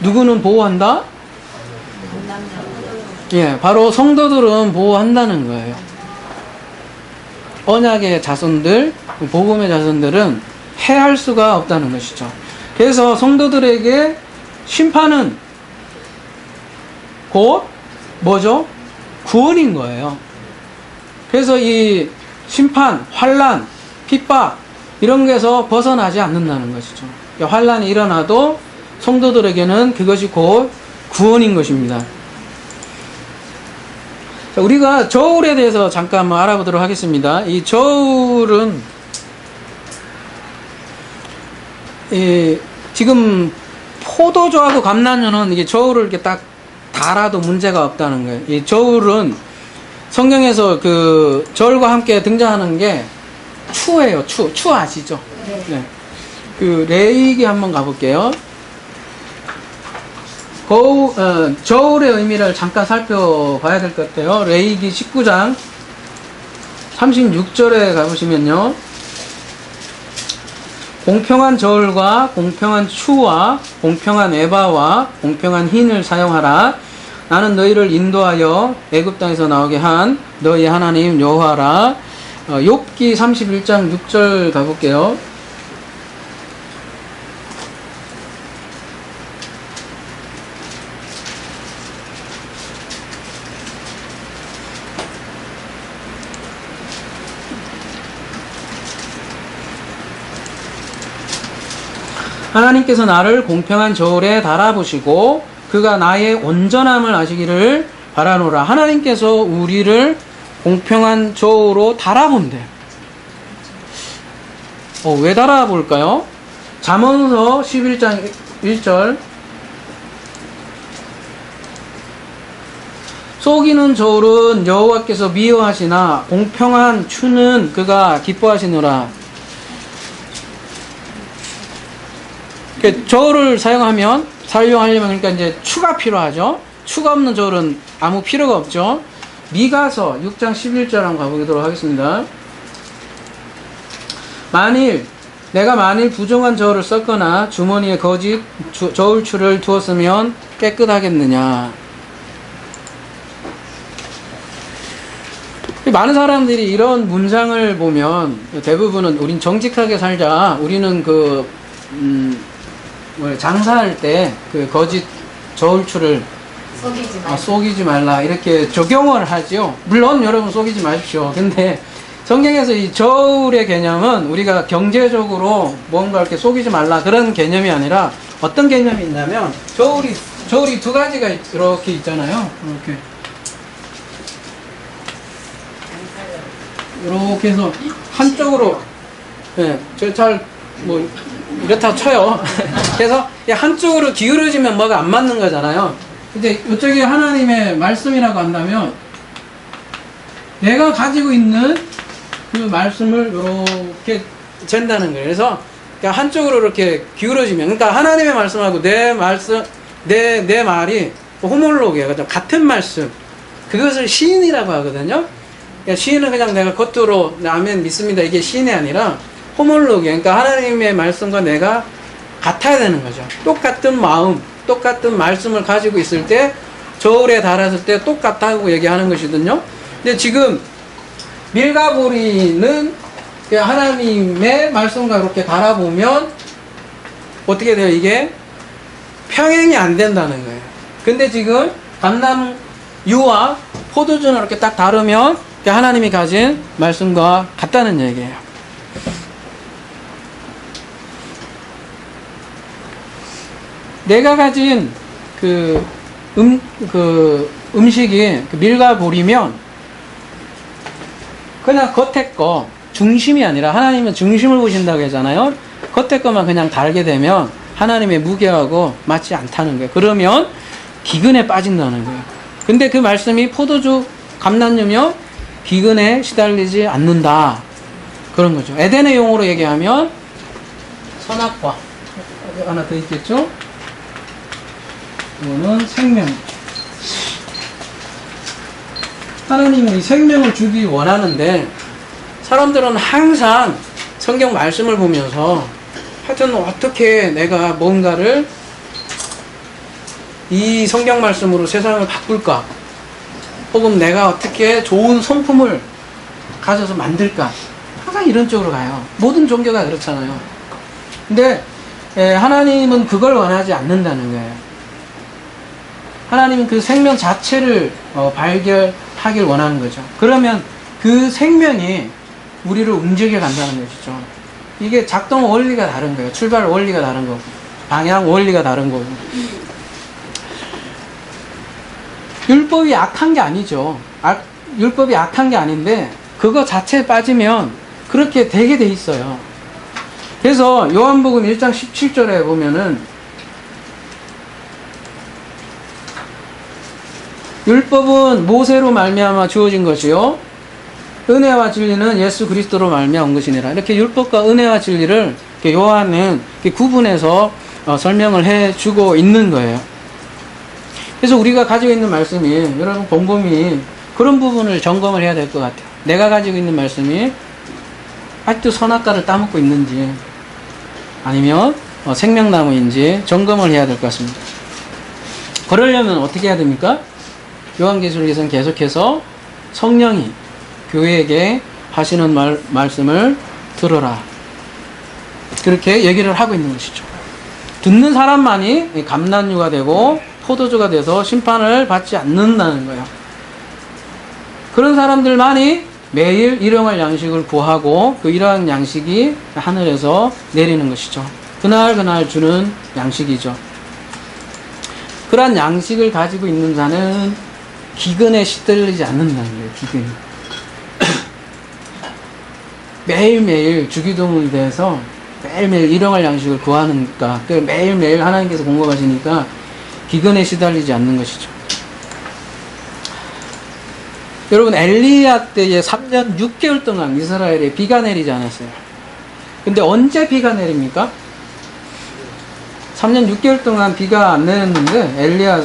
누구는 보호한다? 예, 바로 성도들은 보호한다는 거예요. 언약의 자손들, 복음의 자손들은 해할 수가 없다는 것이죠. 그래서 성도들에게 심판은 곧 뭐죠? 구원인 거예요. 그래서 이 심판, 환난, 핍박 이런 데서 벗어나지 않는다는 것이죠. 환난이 일어나도 성도들에게는 그것이 곧 구원인 것입니다. 자, 우리가 저울에 대해서 잠깐 한번 알아보도록 하겠습니다. 이 저울은 지금 포도주하고 감람유는 이게 저울을 이렇게 딱 달아도 문제가 없다는 거예요. 이 저울은 성경에서 그 저울과 함께 등장하는 게 추예요. 추 아시죠? 네. 그 레위기 한번 가볼게요. 저울의 의미를 잠깐 살펴봐야 될 것 같아요. 레위기 19장 36절에 가보시면요. 공평한 저울과 공평한 추와 공평한 에바와 공평한 흰을 사용하라. 나는 너희를 인도하여 애굽 땅에서 나오게 한 너희 하나님 여호와라. 욥기 31장 6절 가볼게요. 하나님께서 나를 공평한 저울에 달아보시고 그가 나의 온전함을 아시기를 바라노라. 하나님께서 우리를 공평한 저울로 달아본대. 왜 달아볼까요? 잠언서 11장 1절. 속이는 저울은 여호와께서 미워하시나 공평한 추는 그가 기뻐하시노라. 저울을 사용하려면 그러니까 이제 추가 필요하죠. 추가 없는 저울은 아무 필요가 없죠. 미가서 6장 11절 한번 가보도록 하겠습니다. 내가 부정한 저울을 썼거나 주머니에 거짓 저울추를 두었으면 깨끗하겠느냐. 많은 사람들이 이런 문장을 보면 대부분은 우린 정직하게 살자. 우리는 장사할 때 그 거짓 저울추를 속이지 말라 이렇게 적용을 하죠. 물론 여러분 속이지 마십시오. 근데 성경에서 이 저울의 개념은 우리가 경제적으로 뭔가 이렇게 속이지 말라 그런 개념이 아니라 어떤 개념이 있냐면 저울이 두 가지가 이렇게 있잖아요. 이렇게 해서 한쪽으로 이렇다 쳐요. 그래서 한쪽으로 기울어지면 뭐가 안 맞는 거잖아요. 근데 이쪽이 하나님의 말씀이라고 한다면 내가 가지고 있는 그 말씀을 이렇게 잰다는 거예요. 그래서 한쪽으로 이렇게 기울어지면, 그러니까 하나님의 말씀하고 내 말이 호몰로그예요. 같은 말씀. 그것을 시인이라고 하거든요. 그러니까 시인은 그냥 내가 겉으로 아멘 믿습니다 이게 시인이 아니라 호몰로그. 그러니까 하나님의 말씀과 내가 같아야 되는 거죠. 똑같은 마음, 똑같은 말씀을 가지고 있을 때 저울에 달았을 때 똑같다고 얘기하는 것이거든요. 근데 지금 밀가보리는 하나님의 말씀과 이렇게 달아보면 어떻게 돼요? 이게 평행이 안 된다는 거예요. 근데 지금 감람유와 포도주는 이렇게 딱 다르면 하나님이 가진 말씀과 같다는 얘기예요. 내가 가진 음식이 밀가보리면 그냥 겉에 거 중심이 아니라 하나님은 중심을 보신다고 했잖아요. 겉에 거만 그냥 달게 되면 하나님의 무게하고 맞지 않다는 거예요. 그러면 기근에 빠진다는 거예요. 근데 그 말씀이 포도주 감람유며 기근에 시달리지 않는다. 그런 거죠. 에덴의 용어로 얘기하면 선악과 하나 더 있겠죠? 이거는 생명. 하나님은 이 생명을 주기 원하는데 사람들은 항상 성경 말씀을 보면서 하여튼 어떻게 내가 뭔가를 이 성경 말씀으로 세상을 바꿀까, 혹은 내가 어떻게 좋은 성품을 가져서 만들까, 항상 이런 쪽으로 가요. 모든 종교가 그렇잖아요. 근데 하나님은 그걸 원하지 않는다는 거예요. 하나님은 그 생명 자체를 발견하길 원하는 거죠. 그러면 그 생명이 우리를 움직여 간다는 것이죠. 이게 작동 원리가 다른 거예요. 출발 원리가 다른 거고, 방향 원리가 다른 거고. 율법이 악한 게 아니죠. 율법이 악한 게 아닌데 그거 자체에 빠지면 그렇게 되게 돼 있어요. 그래서 요한복음 1장 17절에 보면은 율법은 모세로 말미암아 주어진 것이요 은혜와 진리는 예수 그리스도로 말미암은 것이니라. 이렇게 율법과 은혜와 진리를 요한은 구분해서 설명을 해주고 있는 거예요. 그래서 우리가 가지고 있는 말씀이 여러분 곰곰이 그런 부분을 점검을 해야 될 것 같아요. 내가 가지고 있는 말씀이 아직도 선악과를 따먹고 있는지 아니면 생명나무인지 점검을 해야 될 것 같습니다. 그러려면 어떻게 해야 됩니까? 요한계시록에서는 계속해서 성령이 교회에게 하시는 말씀을 들어라. 그렇게 얘기를 하고 있는 것이죠. 듣는 사람만이 감난유가 되고 포도주가 돼서 심판을 받지 않는다는 거예요. 그런 사람들만이 매일 일용할 양식을 구하고 그 일용할 양식이 하늘에서 내리는 것이죠. 그날 주는 양식이죠. 그러한 양식을 가지고 있는 자는 기근에 시들리지 않는다는 거예요. 기근. 매일매일 주기도문에 대해서 매일매일 일용할 양식을 구하니까 매일매일 하나님께서 공급하시니까 기근에 시달리지 않는 것이죠. 여러분 엘리야 때에 3년 6개월 동안 이스라엘에 비가 내리지 않았어요. 근데 언제 비가 내립니까? 3년 6개월 동안 비가 안 내렸는데 엘리야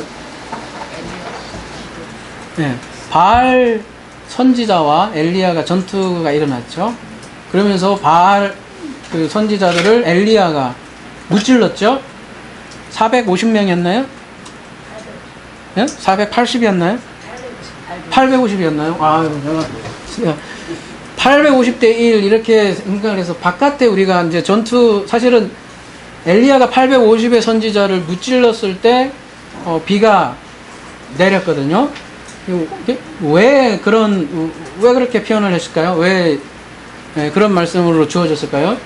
바알 선지자와 엘리야가 전투가 일어났죠. 그러면서 바알 그 선지자들을 엘리야가 무찔렀죠. 450명이었나요? 480이었나요? 850이었나요? 제가 850대 1 이렇게 생각을 해서 바깥에 우리가 이제 전투 사실은 엘리야가 850의 선지자를 무찔렀을 때 비가 내렸거든요. 왜 그렇게 표현을 했을까요? 왜 그런 말씀으로 주어졌을까요?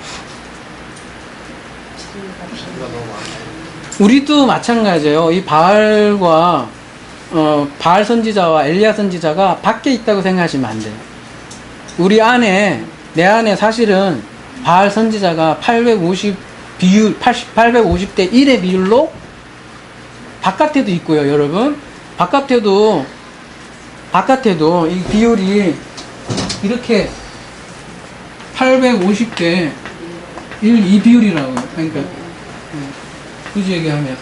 우리도 마찬가지예요. 이 바알과 바알 선지자와 엘리야 선지자가 밖에 있다고 생각하시면 안 돼요. 우리 안에 내 안에 사실은 바알 선지자가 850대 1의 비율로 바깥에도 있고요, 여러분. 바깥에도 이 비율이 이렇게 850대 1, 이 비율이라고요. 그러니까 굳이 얘기하면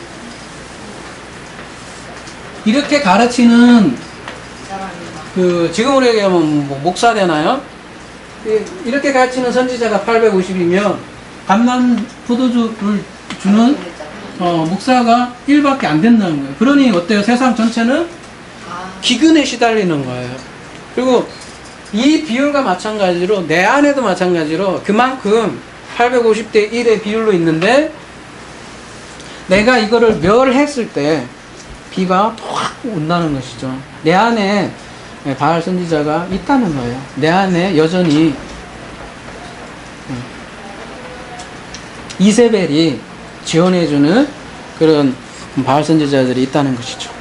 이렇게 가르치는 지금으로 얘기하면 목사 되나요? 이렇게 가르치는 선지자가 850이면 감람 포도주를 주는 목사가 1밖에 안 된다는 거예요. 그러니 어때요? 세상 전체는 기근에 시달리는 거예요. 그리고 이 비율과 마찬가지로 내 안에도 마찬가지로 그만큼 850대 1의 비율로 있는데 내가 이거를 멸했을 때 비가 확 온다는 것이죠. 내 안에 바알 선지자가 있다는 거예요. 내 안에 여전히 이세벨이 지원해주는 그런 바알 선지자들이 있다는 것이죠.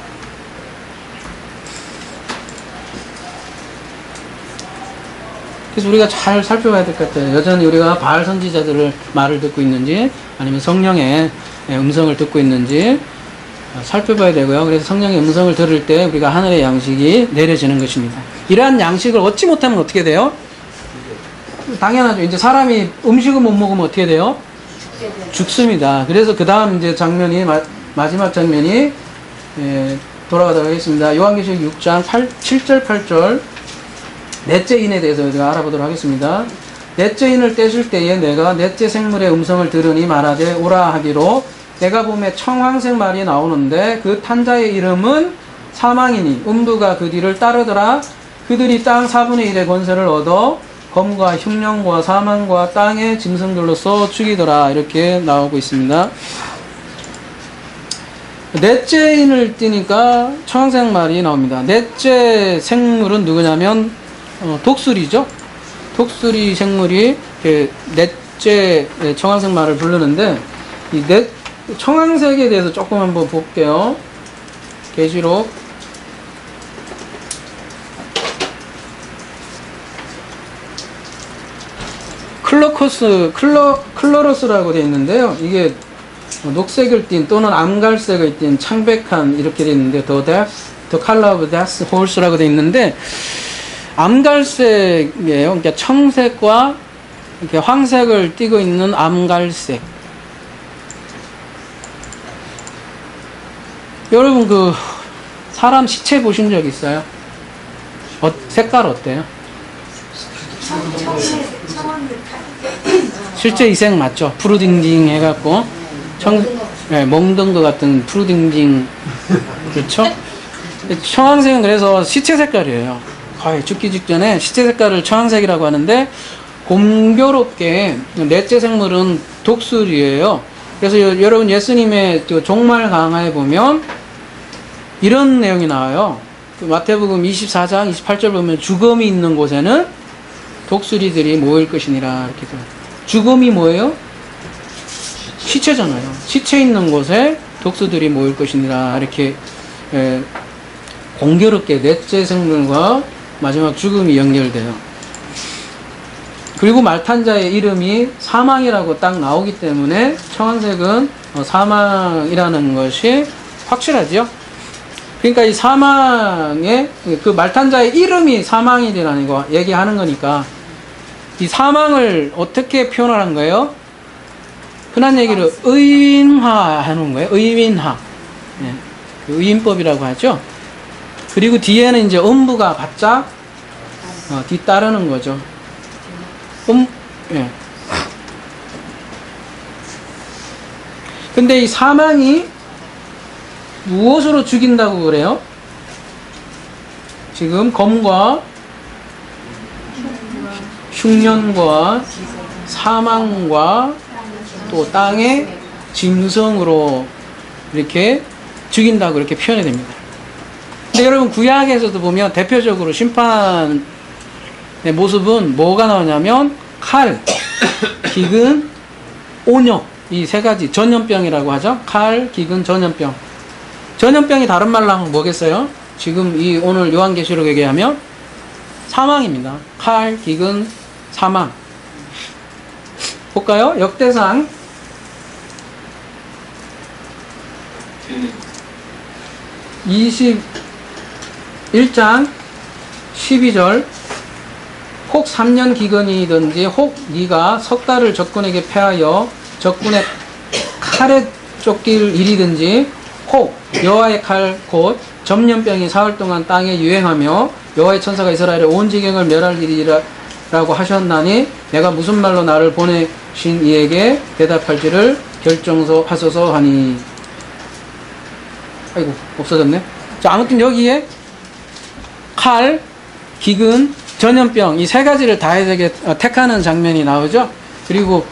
그래서 우리가 잘 살펴봐야 될 것 같아요. 여전히 우리가 바알 선지자들을 말을 듣고 있는지 아니면 성령의 음성을 듣고 있는지 살펴봐야 되고요. 그래서 성령의 음성을 들을 때 우리가 하늘의 양식이 내려지는 것입니다. 이러한 양식을 얻지 못하면 어떻게 돼요? 당연하죠. 이제 사람이 음식을 못 먹으면 어떻게 돼요? 죽습니다. 그래서 그 다음 이제 장면이 마지막 장면이 돌아가도록 하겠습니다. 요한계시록 6장 7절 8절 넷째 인에 대해서 우리가 알아보도록 하겠습니다. 넷째 인을 떼줄 때에 내가 넷째 생물의 음성을 들으니 말하되 오라 하기로 내가 보매 청황색 말이 나오는데 그 탄자의 이름은 사망이니 음부가 그 뒤를 따르더라. 그들이 땅 4분의 1의 권세를 얻어 검과 흉령과 사망과 땅의 짐승들로서 죽이더라. 이렇게 나오고 있습니다. 넷째 인을 띄니까 청황색 말이 나옵니다. 넷째 생물은 누구냐면 독수리죠. 독수리 생물이 넷째 청황색 말을 부르는데 이 청황색에 대해서 조금 한번 볼게요. 계시록 클로로스라고 되어 있는데요. 이게 녹색을 띤 또는 암갈색을 띤 창백한 이렇게 되어 있는데 the color of death horse라고 되어 있는데 암갈색이에요. 그러니까 청색과 이렇게 황색을 띠고 있는 암갈색. 여러분 그 사람 시체 보신 적 있어요? 색깔 어때요? 실제 이 색 맞죠? 푸르딩딩 해갖고 멍든 것 같은 푸르딩딩 그렇죠? 청황색은 그래서 시체 색깔이에요. 거의 죽기 직전에 시체 색깔을 청황색이라고 하는데 공교롭게 넷째 생물은 독수리예요. 그래서 여러분 예수님의 종말 강화에 보면 이런 내용이 나와요. 마태복음 24장 28절 보면 죽음이 있는 곳에는 독수리들이 모일 것이니라 이렇게 돼요. 죽음이 뭐예요? 시체잖아요. 시체 있는 곳에 독수들이 모일 것이니라 이렇게 공교롭게 넷째 생물과 마지막 죽음이 연결돼요. 그리고 말탄자의 이름이 사망이라고 딱 나오기 때문에 청황색은 사망이라는 것이 확실하죠. 그러니까 이 사망의 그 말탄자의 이름이 사망이라는 거 얘기하는 거니까 이 사망을 어떻게 표현을 한 거예요? 흔한 얘기로 의인화 하는 거예요. 의인화. 네. 의인법이라고 하죠. 그리고 뒤에는 이제 음부가 바짝 뒤따르는 거죠. 예. 근데 이 사망이 무엇으로 죽인다고 그래요? 지금 검과 흉년과 사망과 또 땅의 짐승으로 이렇게 죽인다고 이렇게 표현이 됩니다. 근데 여러분 구약에서도 보면 대표적으로 심판의 모습은 뭐가 나오냐면 칼, 기근, 온역 이 세 가지 전염병이라고 하죠. 칼, 기근, 전염병. 전염병이 다른 말로 하면 뭐겠어요? 지금 이 오늘 요한계시록 얘기하면 사망입니다. 칼, 기근, 사망. 볼까요? 역대상 21장 12절 혹 3년 기근이든지 혹 네가 석 달을 적군에게 패하여 적군의 칼에 쫓길 일이든지 혹 여호와의 칼 곧 전염병이 사흘 동안 땅에 유행하며 여호와의 천사가 이스라엘의 온 지경을 멸할 일이라고 하셨나니 내가 무슨 말로 나를 보내신 이에게 대답할지를 결정하소서 하니. 아이고 없어졌네. 자, 아무튼 여기에 칼, 기근, 전염병 이 세 가지를 다윗에게 택하는 장면이 나오죠. 그리고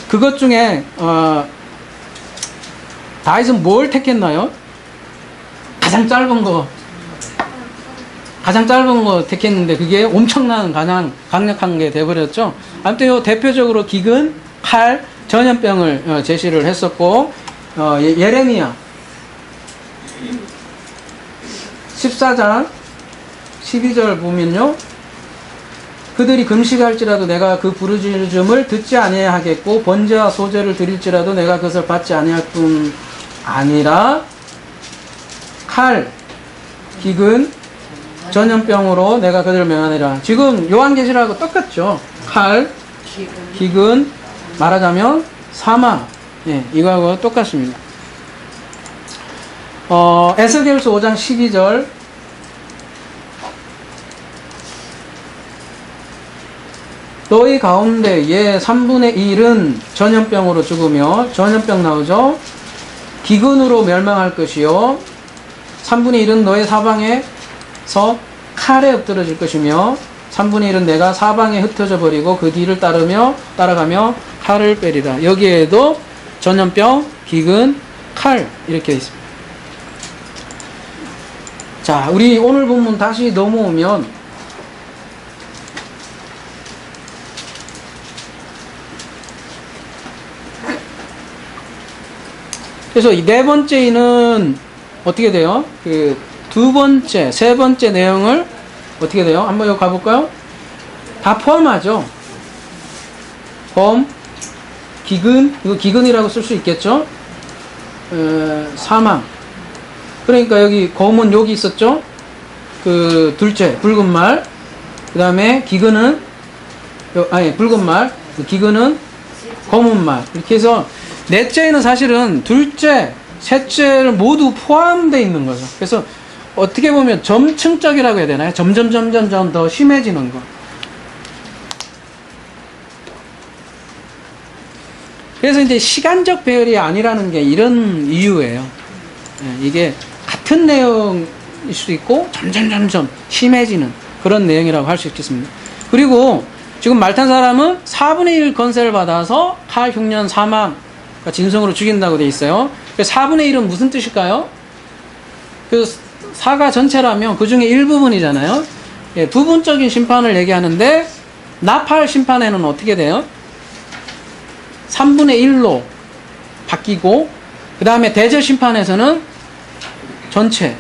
그것 중에 다윗은 뭘 택했나요? 가장 짧은 거 택했는데 그게 엄청난 가장 강력한 게 돼버렸죠. 아무튼 대표적으로 기근, 칼, 전염병을 제시를 했었고 예레미야 14장 12절 보면요, 그들이 금식할지라도 내가 그 부르짖음을 듣지 아니하겠고 번제와 소제를 드릴지라도 내가 그것을 받지 아니할 뿐 아니라 칼, 기근, 전염병으로 내가 그들을 명하니라. 지금 요한계시록하고 똑같죠. 칼, 기근, 말하자면 사망. 예, 이거하고 똑같습니다. 에스겔서 5장 12절 너희 가운데 예 3분의 1은 전염병으로 죽으며 전염병 나오죠. 기근으로 멸망할 것이요 3분의 1은 너의 사방에서 칼에 엎드러질 것이며 3분의 1은 내가 사방에 흩어져 버리고 그 뒤를 따라가며 칼을 빼리라. 여기에도 전염병, 기근, 칼 이렇게 있습니다. 자, 우리 오늘 본문 다시 넘어오면 그래서 이 네 번째는 어떻게 돼요? 그 두 번째, 세 번째 내용을 어떻게 돼요? 한번 여기 가볼까요? 다 포함하죠. 범, 기근, 이거 기근이라고 쓸 수 있겠죠. 사망. 그러니까 여기 검은 여기 있었죠. 그 둘째 붉은 말. 그 다음에 기근은 아니 붉은 말. 기근은 검은 말. 이렇게 해서 넷째에는 사실은 둘째, 셋째를 모두 포함되어 있는 거죠. 그래서 어떻게 보면 점층적이라고 해야 되나요? 점점 더 심해지는 거. 그래서 이제 시간적 배열이 아니라는 게 이런 이유예요. 이게 같은 내용일 수도 있고 점점 심해지는 그런 내용이라고 할 수 있겠습니다. 그리고 지금 말탄 사람은 4분의 1 건세를 받아서 칼, 흉년, 사망, 그러니까 진성으로 죽인다고 돼 있어요. 4분의 1은 무슨 뜻일까요? 그 사가 전체라면 그 중에 일부분이잖아요. 예, 부분적인 심판을 얘기하는데 나팔 심판에는 어떻게 돼요? 3분의 1로 바뀌고 그 다음에 대절 심판에서는 전체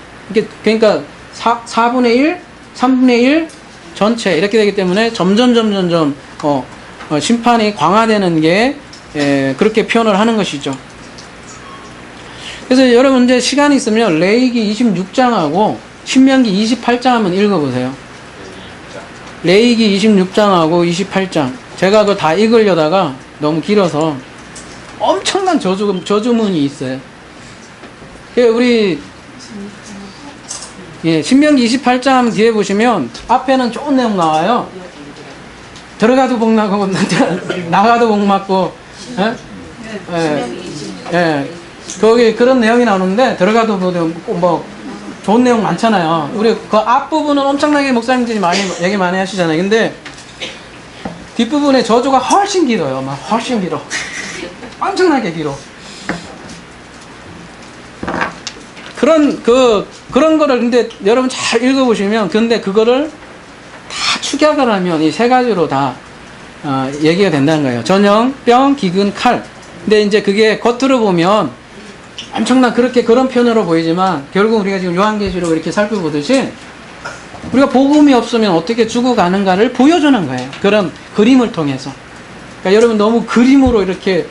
그러니까 4분의 1, 3분의 1 전체 이렇게 되기 때문에 점점 심판이 강화되는 게 그렇게 표현을 하는 것이죠. 그래서 여러분 이제 시간이 있으면 레위기 26장하고 신명기 28장 한번 읽어보세요. 레위기 26장하고 28장 제가 그거 다 읽으려다가 너무 길어서 엄청난 저주문이 있어요. 우리 신명기 28장 뒤에 보시면 앞에는 좋은 내용 나와요. 들어가도 복 나고 나가도 복 맞고 거기 그런 내용이 나오는데 들어가도 뭐 좋은 내용 많잖아요. 우리 그 앞부분은 엄청나게 목사님들이 얘기 많이 하시잖아요. 근데 뒷부분에 저주가 훨씬 길어요. 막 훨씬 길어. 엄청나게 길어. 그런 거를 근데 여러분 잘 읽어보시면 근데 그거를 다 축약을 하면 이 세 가지로 다 얘기가 된다는 거예요. 전형, 병, 기근, 칼. 근데 이제 그게 겉으로 보면 엄청난 그런 표현으로 보이지만 결국 우리가 지금 요한계시록 이렇게 살펴보듯이 우리가 복음이 없으면 어떻게 죽어가는가를 보여주는 거예요. 그런 그림을 통해서. 그러니까 여러분 너무 그림으로 이렇게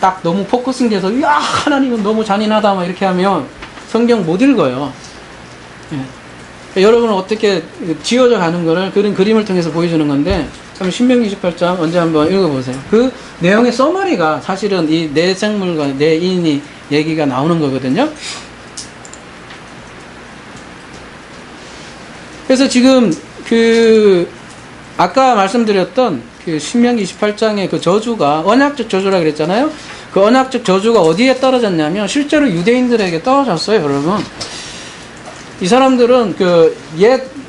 딱 너무 포커싱 돼서 야 하나님은 너무 잔인하다 막 이렇게 하면 성경 못 읽어요. 그러니까 여러분은 어떻게 지어져 가는 거를 그런 그림을 통해서 보여주는 건데 그럼 신명기 28장 언제 한번 읽어보세요. 그 내용의 서머리가 사실은 이 내 생물과 내 인이 얘기가 나오는 거거든요. 그래서 지금 아까 말씀드렸던 그 신명기 28장의 그 저주가 언약적 저주라 그랬잖아요. 그 언약적 저주가 어디에 떨어졌냐면 실제로 유대인들에게 떨어졌어요, 여러분. 이 사람들은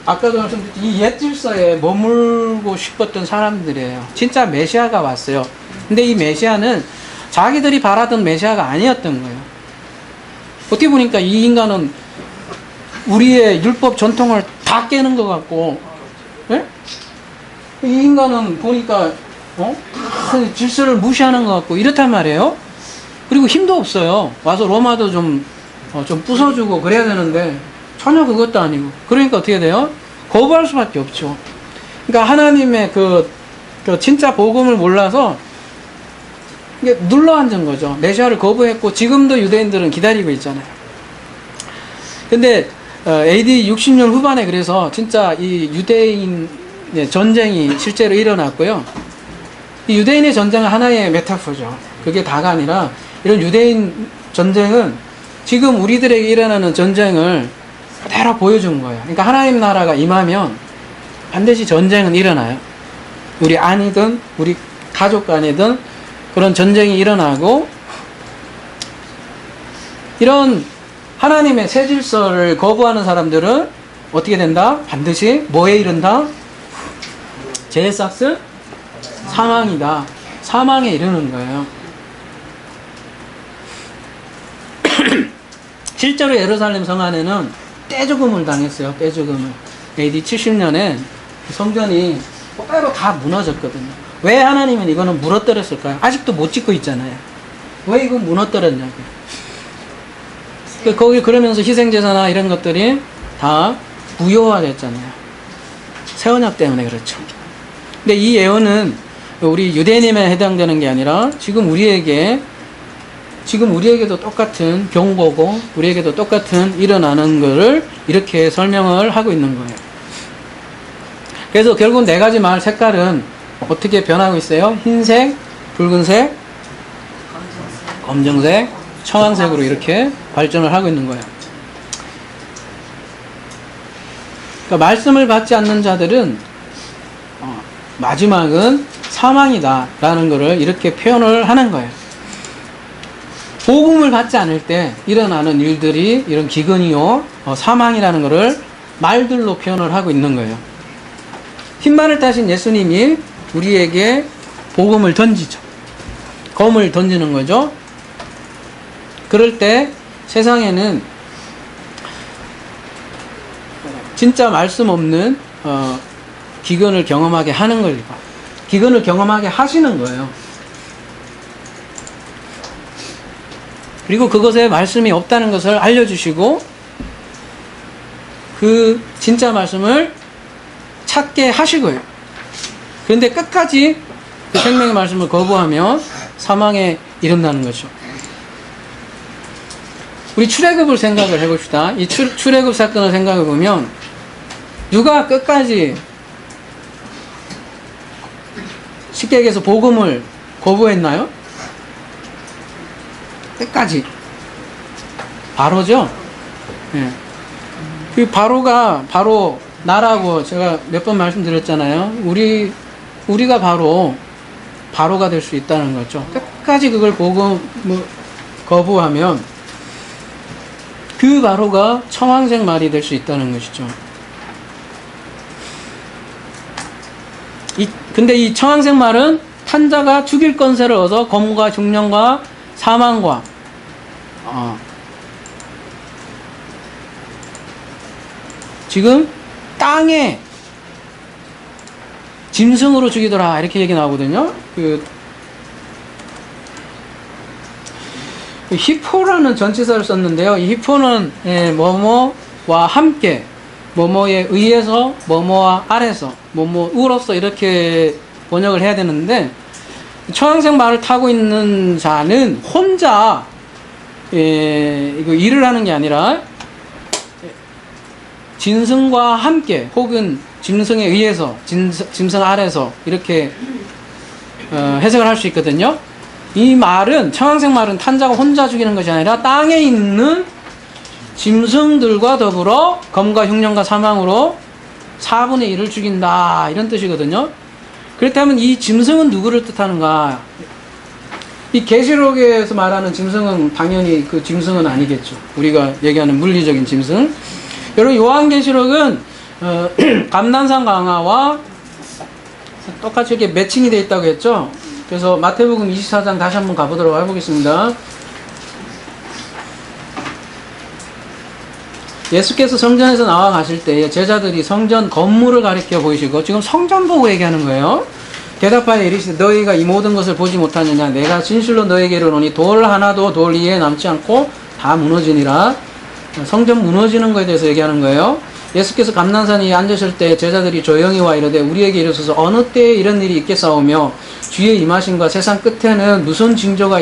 아까도 말씀드렸듯이 이 옛 질서에 머물고 싶었던 사람들이에요. 진짜 메시아가 왔어요. 근데 이 메시아는 자기들이 바라던 메시아가 아니었던 거예요. 어떻게 보니까 이 인간은 우리의 율법 전통을 다 깨는 것 같고, 예? 이 인간은 보니까, 질서를 무시하는 것 같고, 이렇단 말이에요. 그리고 힘도 없어요. 와서 로마도 좀 부숴주고 그래야 되는데, 전혀 그것도 아니고. 그러니까 어떻게 돼요? 거부할 수밖에 없죠. 그러니까 하나님의 진짜 복음을 몰라서, 이게 눌러앉은 거죠. 메시아를 거부했고, 지금도 유대인들은 기다리고 있잖아요. 근데, AD 60년 후반에 그래서 진짜 이 유대인 전쟁이 실제로 일어났고요. 이 유대인의 전쟁은 하나의 메타포죠. 그게 다가 아니라 이런 유대인 전쟁은 지금 우리들에게 일어나는 전쟁을 그대로 보여준 거예요. 그러니까 하나님 나라가 임하면 반드시 전쟁은 일어나요. 우리 아니든 우리 가족 간이든 그런 전쟁이 일어나고 이런 하나님의 새 질서를 거부하는 사람들은 어떻게 된다? 반드시 뭐에 이른다? 제사스 사망이다. 사망에 이르는 거예요. 실제로 예루살렘 성 안에는 떼죽음을 당했어요. 떼죽음을. AD 70년에 성전이 그대로 다 무너졌거든요. 왜 하나님은 이거는 무너뜨렸을까요? 아직도 못 짓고 있잖아요. 왜 이거 무너뜨렸냐고요. 거기 그러면서 희생제사나 이런 것들이 다 무효화됐잖아요. 새 언약 때문에 그렇죠. 근데 이 예언은 우리 유대인에만 해당되는 게 아니라 지금 우리에게도 똑같은 경고고 우리에게도 똑같은 일어나는 것을 이렇게 설명을 하고 있는 거예요. 그래서 결국 네 가지 마을 색깔은 어떻게 변하고 있어요? 흰색, 붉은색, 검정색, 청황색으로 이렇게 발전을 하고 있는 거예요. 그러니까 말씀을 받지 않는 자들은 마지막은 사망이다 라는 것을 이렇게 표현을 하는 거예요. 복음을 받지 않을 때 일어나는 일들이 이런 기근이요 사망이라는 것을 말들로 표현을 하고 있는 거예요. 흰말을 타신 예수님이 우리에게 복음을 던지죠. 검을 던지는 거죠. 그럴 때 세상에는 진짜 말씀 없는 기근을 경험하게 하는 걸 기근을 경험하게 하시는 거예요. 그리고 그것에 말씀이 없다는 것을 알려주시고 그 진짜 말씀을 찾게 하시고요. 그런데 끝까지 그 생명의 말씀을 거부하며 사망에 이른다는 거죠. 우리 출애굽을 생각을 해봅시다. 이 출애굽 사건을 생각해 보면 누가 끝까지 쉽게 얘기해서 복음을 거부했나요? 끝까지 바로죠. 예. 그 바로가 바로 나라고 제가 몇 번 말씀드렸잖아요. 우리가 바로가 될 수 있다는 거죠. 끝까지 그걸 복음을 거부하면 그 바로가 청황색 말이 될 수 있다는 것이죠. 근데 이 청황색 말은 탄자가 죽일 권세를 얻어 검과 흉년과 사망과 지금 땅에 짐승으로 죽이더라 이렇게 얘기 나오거든요. 그 히포라는 전치사를 썼는데요. 이 히포는 뭐뭐와 함께, 뭐뭐에 의해서, 뭐뭐와 아래서, 뭐뭐으로서 이렇게 번역을 해야 되는데 청황색 말을 타고 있는 자는 혼자 이거 일을 하는 게 아니라 짐승과 함께 혹은 짐승에 의해서, 짐승 아래서 이렇게 해석을 할 수 있거든요. 이 말은 청황색 말은 탄자가 혼자 죽이는 것이 아니라 땅에 있는 짐승들과 더불어 검과 흉년과 사망으로 4분의 1을 죽인다 이런 뜻이거든요. 그렇다면 이 짐승은 누구를 뜻하는가? 이 계시록에서 말하는 짐승은 당연히 그 짐승은 아니겠죠. 우리가 얘기하는 물리적인 짐승. 여러분 요한계시록은 감난산 강화와 똑같이 이렇게 매칭이 되어 있다고 했죠. 그래서 마태복음 24장 다시 한번 가보도록 해보겠습니다. 예수께서 성전에서 나와 가실 때에 제자들이 성전 건물을 가리켜 보이시고 지금 성전 보고 얘기하는 거예요. 대답하여 이르시되 너희가 이 모든 것을 보지 못하느냐 내가 진실로 너희에게 이르노니 돌 하나도 돌 위에 남지 않고 다 무너지니라. 성전 무너지는 것에 대해서 얘기하는 거예요. 예수께서 감난산에 앉으실 때 제자들이 조용히 와 이르되 우리에게 이르소서 어느 때에 이런 일이 있겠사오며 주의 임하심과 세상 끝에는 무슨 징조가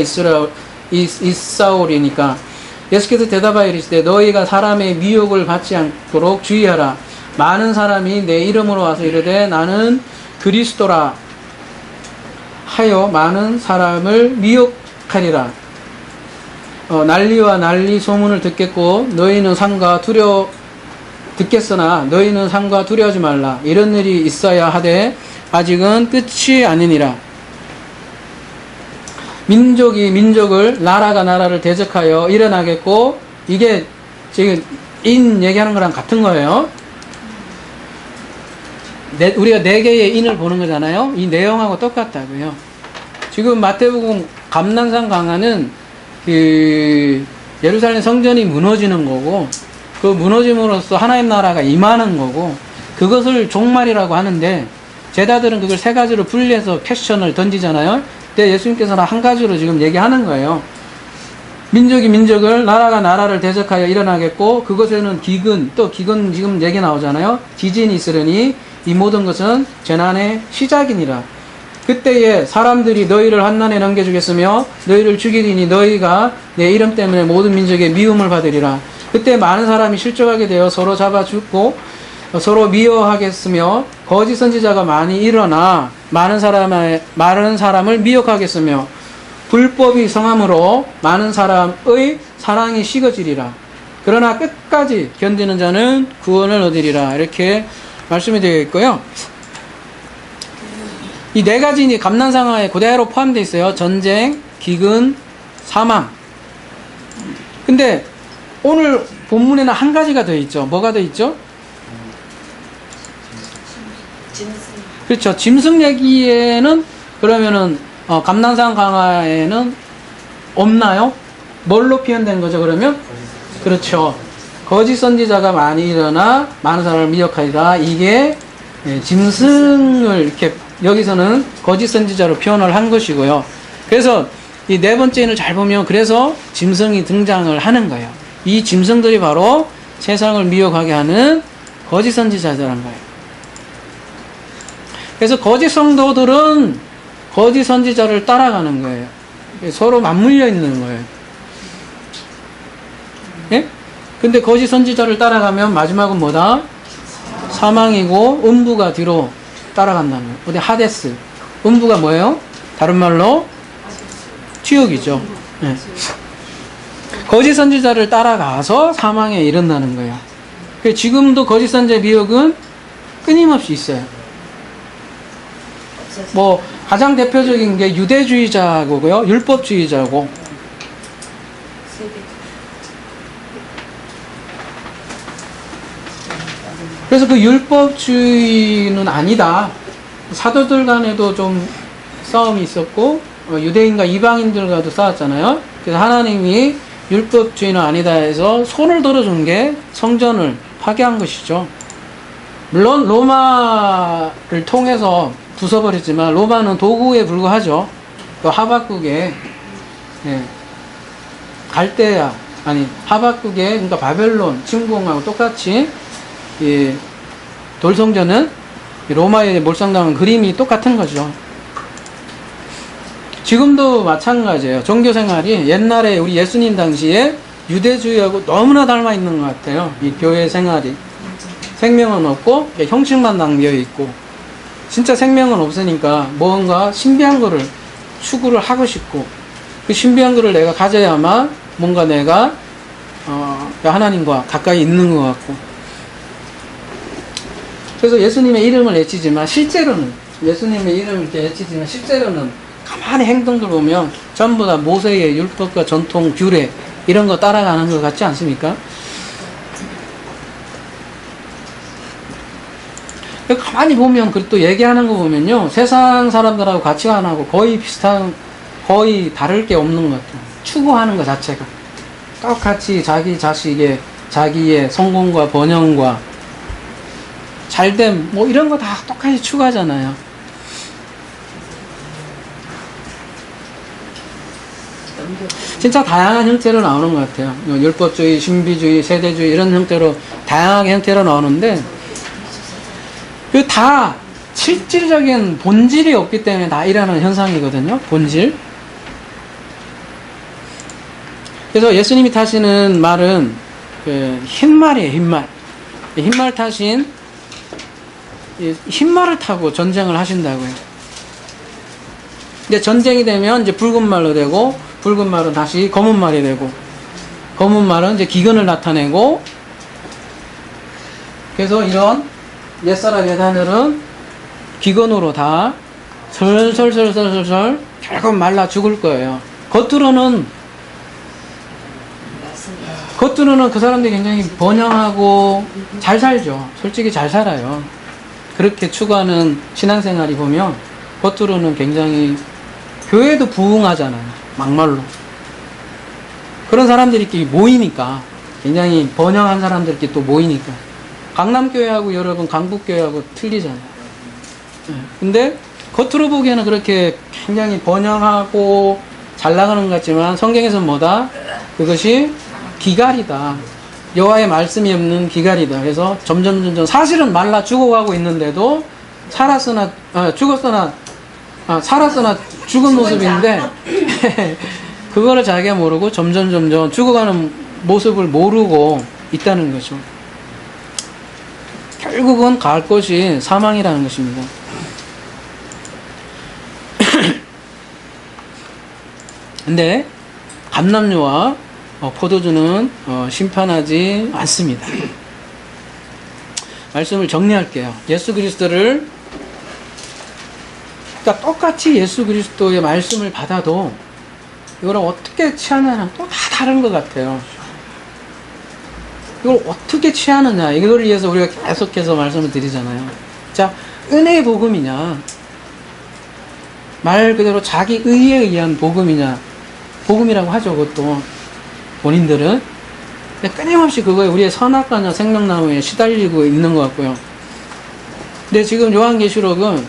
있사오리니까. 예수께서 대답하여 이르시되 너희가 사람의 미혹을 받지 않도록 주의하라. 많은 사람이 내 이름으로 와서 이르되 나는 그리스도라 하여 많은 사람을 미혹하리라. 난리와 난리 소문을 듣겠고 너희는 상과 듣겠으나 너희는 상과 두려워하지 말라. 이런 일이 있어야 하되 아직은 끝이 아니니라. 민족이 민족을 나라가 나라를 대적하여 일어나겠고 이게 지금 인 얘기하는 거랑 같은 거예요. 우리가 4개의 인을 보는 거잖아요. 이 내용하고 똑같다고요. 지금 마태복음 감난산 강화는 그 예루살렘 성전이 무너지는 거고 그 무너짐으로써 하나님 나라가 임하는 거고 그것을 종말이라고 하는데 제자들은 그걸 3가지로 분리해서 퀘스천을 던지잖아요. 근데 예수님께서는 한 가지로 지금 얘기하는 거예요. 민족이 민족을 나라가 나라를 대적하여 일어나겠고 그것에는 기근 또 기근 지금 얘기 나오잖아요. 지진이 있으려니 이 모든 것은 재난의 시작이니라. 그때에 사람들이 너희를 환난에 넘겨주겠으며 너희를 죽이리니 너희가 내 이름 때문에 모든 민족의 미움을 받으리라. 그때 많은 사람이 실족하게 되어 서로 잡아 죽고 서로 미워하겠으며 거짓 선지자가 많이 일어나 많은 사람을 미혹하겠으며 불법이 성함으로 많은 사람의 사랑이 식어지리라. 그러나 끝까지 견디는 자는 구원을 얻으리라. 이렇게 말씀이 되어 있고요. 이 네 가지 감난상하에 그대로 포함되어 있어요. 전쟁, 기근, 사망. 근데 오늘 본문에는 한 가지가 더 있죠. 뭐가 더 있죠? 짐승. 그렇죠. 짐승 얘기에는 그러면은 감난상 강화에는 없나요? 뭘로 표현된 거죠? 그러면 그렇죠. 거짓 선지자가 많이 일어나 많은 사람을 미혹하리라. 이게 짐승을 이렇게 여기서는 거짓 선지자로 표현을 한 것이고요. 그래서 이 네 번째는 잘 보면 그래서 짐승이 등장을 하는 거예요. 이 짐승들이 바로 세상을 미혹하게 하는 거짓 선지자들한 거예요. 그래서 거짓 성도들은 거짓 선지자를 따라가는 거예요. 서로 맞물려 있는 거예요. 예? 근데 거짓 선지자를 따라가면 마지막은 뭐다? 사망이고 음부가 뒤로 따라간다는 거예요. 어디 하데스. 음부가 뭐예요? 다른 말로 지옥이죠. 예. 거짓 선지자를 따라가서 사망에 이른다는 거예요. 지금도 거짓 선지자 미혹은 끊임없이 있어요. 뭐 가장 대표적인 게 유대주의자고요, 율법주의자고. 그래서 그 율법주의는 아니다. 사도들 간에도 좀 싸움이 있었고 유대인과 이방인들과도 싸웠잖아요. 그래서 하나님이 율법주의는 아니다 해서 손을 들어준 게 성전을 파괴한 것이죠. 물론 로마를 통해서 부숴버렸지만 로마는 도구에 불과하죠. 또 하박국에 갈대아 하박국에 그러니까 바벨론 침공하고 똑같이 이 돌성전은 로마에 몰상당한 그림이 똑같은 거죠. 지금도 마찬가지예요. 종교생활이 옛날에 우리 예수님 당시에 유대주의하고 너무나 닮아 있는 것 같아요. 이 교회 생활이. 생명은 없고 형식만 담겨 있고 진짜 생명은 없으니까 뭔가 신비한 거를 추구를 하고 싶고 그 신비한 거를 내가 가져야만 뭔가 내가 하나님과 가까이 있는 것 같고 그래서 예수님의 이름을 외치지만 실제로는 예수님의 이름을 이렇게 외치지만 실제로는 가만히 행동들 보면 전부 다 모세의 율법과 전통 규례 이런 거 따라가는 것 같지 않습니까? 가만히 보면 또 얘기하는 거 보면요 세상 사람들하고 가치관하고 거의 비슷한 거의 다를 게 없는 것 같아요. 추구하는 것 자체가 똑같이 자기 자식의 자기의 성공과 번영과 잘됨 뭐 이런 거 다 똑같이 추구하잖아요. 진짜 다양한 형태로 나오는 것 같아요. 율법주의, 신비주의, 세대주의 이런 형태로 다양하게 형태로 나오는데 그 다 실질적인 본질이 없기 때문에 다 일어나는 현상이거든요. 본질. 그래서 예수님이 타시는 말은 그 흰말이에요. 흰말. 흰말 타신 흰말을 타고 전쟁을 하신다고요. 이제 전쟁이 되면 이제 붉은 말로 되고 붉은 말은 다시 검은 말이 되고 검은 말은 이제 기근을 나타내고 그래서 이런 옛사람 예단들은 기근으로 다 설설설설설 결국 말라 죽을 거예요. 겉으로는 그 사람들이 굉장히 번영하고 잘 살죠. 솔직히 잘 살아요. 그렇게 추구하는 신앙생활이 보면 겉으로는 굉장히 교회도 부흥하잖아요. 막말로. 그런 사람들이 모이니까 굉장히 번영한 사람들끼리 또 모이니까 강남교회하고 여러분 강북교회하고 틀리잖아요. 근데 겉으로 보기에는 그렇게 굉장히 번영하고 잘 나가는 것 같지만 성경에서는 뭐다? 그것이 기갈이다. 여호와의 말씀이 없는 비갈이다. 그래서 점점 사실은 말라 죽어가고 있는데도 살았으나 죽은 모습인데 그거를 자기가 모르고 점점 죽어가는 모습을 모르고 있다는 거죠. 결국은 갈 곳이 사망이라는 것입니다. 근데 감람류와 포도주는 심판하지 않습니다. 말씀을 정리할게요. 예수 그리스도를, 그러니까 똑같이 예수 그리스도의 말씀을 받아도 이걸 어떻게 취하느냐는 또 다 다른 것 같아요. 이걸 어떻게 취하느냐, 이걸 위해서 우리가 계속해서 말씀을 드리잖아요. 자, 은혜의 복음이냐, 말 그대로 자기 의에 의한 복음이냐, 복음이라고 하죠, 그것도. 본인들은. 근데 끊임없이 그거에 우리의 선악과나 생명나무에 시달리고 있는 것 같고요. 근데 지금 요한계시록은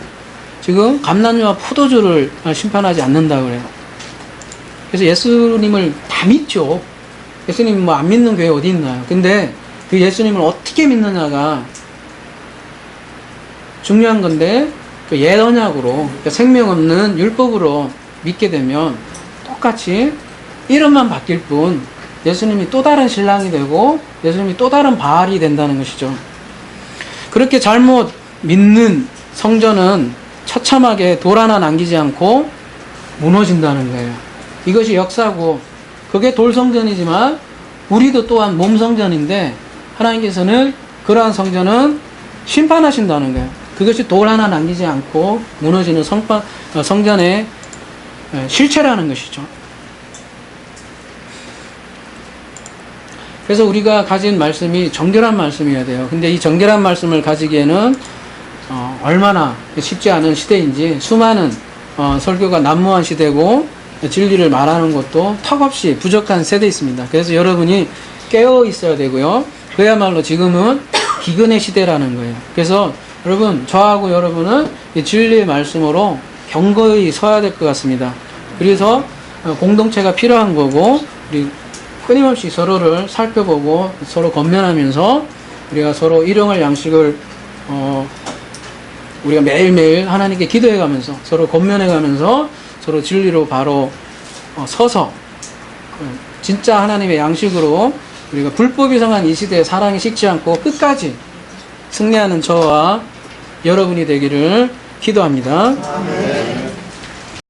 지금 감람류와 포도주를 심판하지 않는다 그래요. 그래서 예수님을 다 믿죠. 예수님 뭐 안 믿는 교회 어디 있나요? 근데 그 예수님을 어떻게 믿느냐가 중요한 건데, 그 예언약으로, 그러니까 생명 없는 율법으로 믿게 되면 똑같이 이름만 바뀔 뿐 예수님이 또 다른 신랑이 되고 예수님이 또 다른 바알이 된다는 것이죠. 그렇게 잘못 믿는 성전은 처참하게 돌 하나 남기지 않고 무너진다는 거예요. 이것이 역사고, 그게 돌성전이지만 우리도 또한 몸성전인데 하나님께서는 그러한 성전은 심판하신다는 거예요. 그것이 돌 하나 남기지 않고 무너지는 성전의 실체라는 것이죠. 그래서 우리가 가진 말씀이 정결한 말씀이어야 돼요. 근데 이 정결한 말씀을 가지기에는 얼마나 쉽지 않은 시대인지, 수많은 설교가 난무한 시대고 진리를 말하는 것도 턱없이 부족한 세대에 있습니다. 그래서 여러분이 깨어 있어야 되고요. 그야말로 지금은 기근의 시대라는 거예요. 그래서 여러분, 저하고 여러분은 이 진리의 말씀으로 경거히 서야 될 것 같습니다. 그래서 공동체가 필요한 거고, 우리 끊임없이 서로를 살펴보고 서로 건면하면서 우리가 서로 일용할 양식을 우리가 매일매일 하나님께 기도해가면서 서로 건면해가면서 서로 진리로 바로 서서 진짜 하나님의 양식으로 우리가 불법이 성한 이 시대에 사랑이 식지 않고 끝까지 승리하는 저와 여러분이 되기를 기도합니다.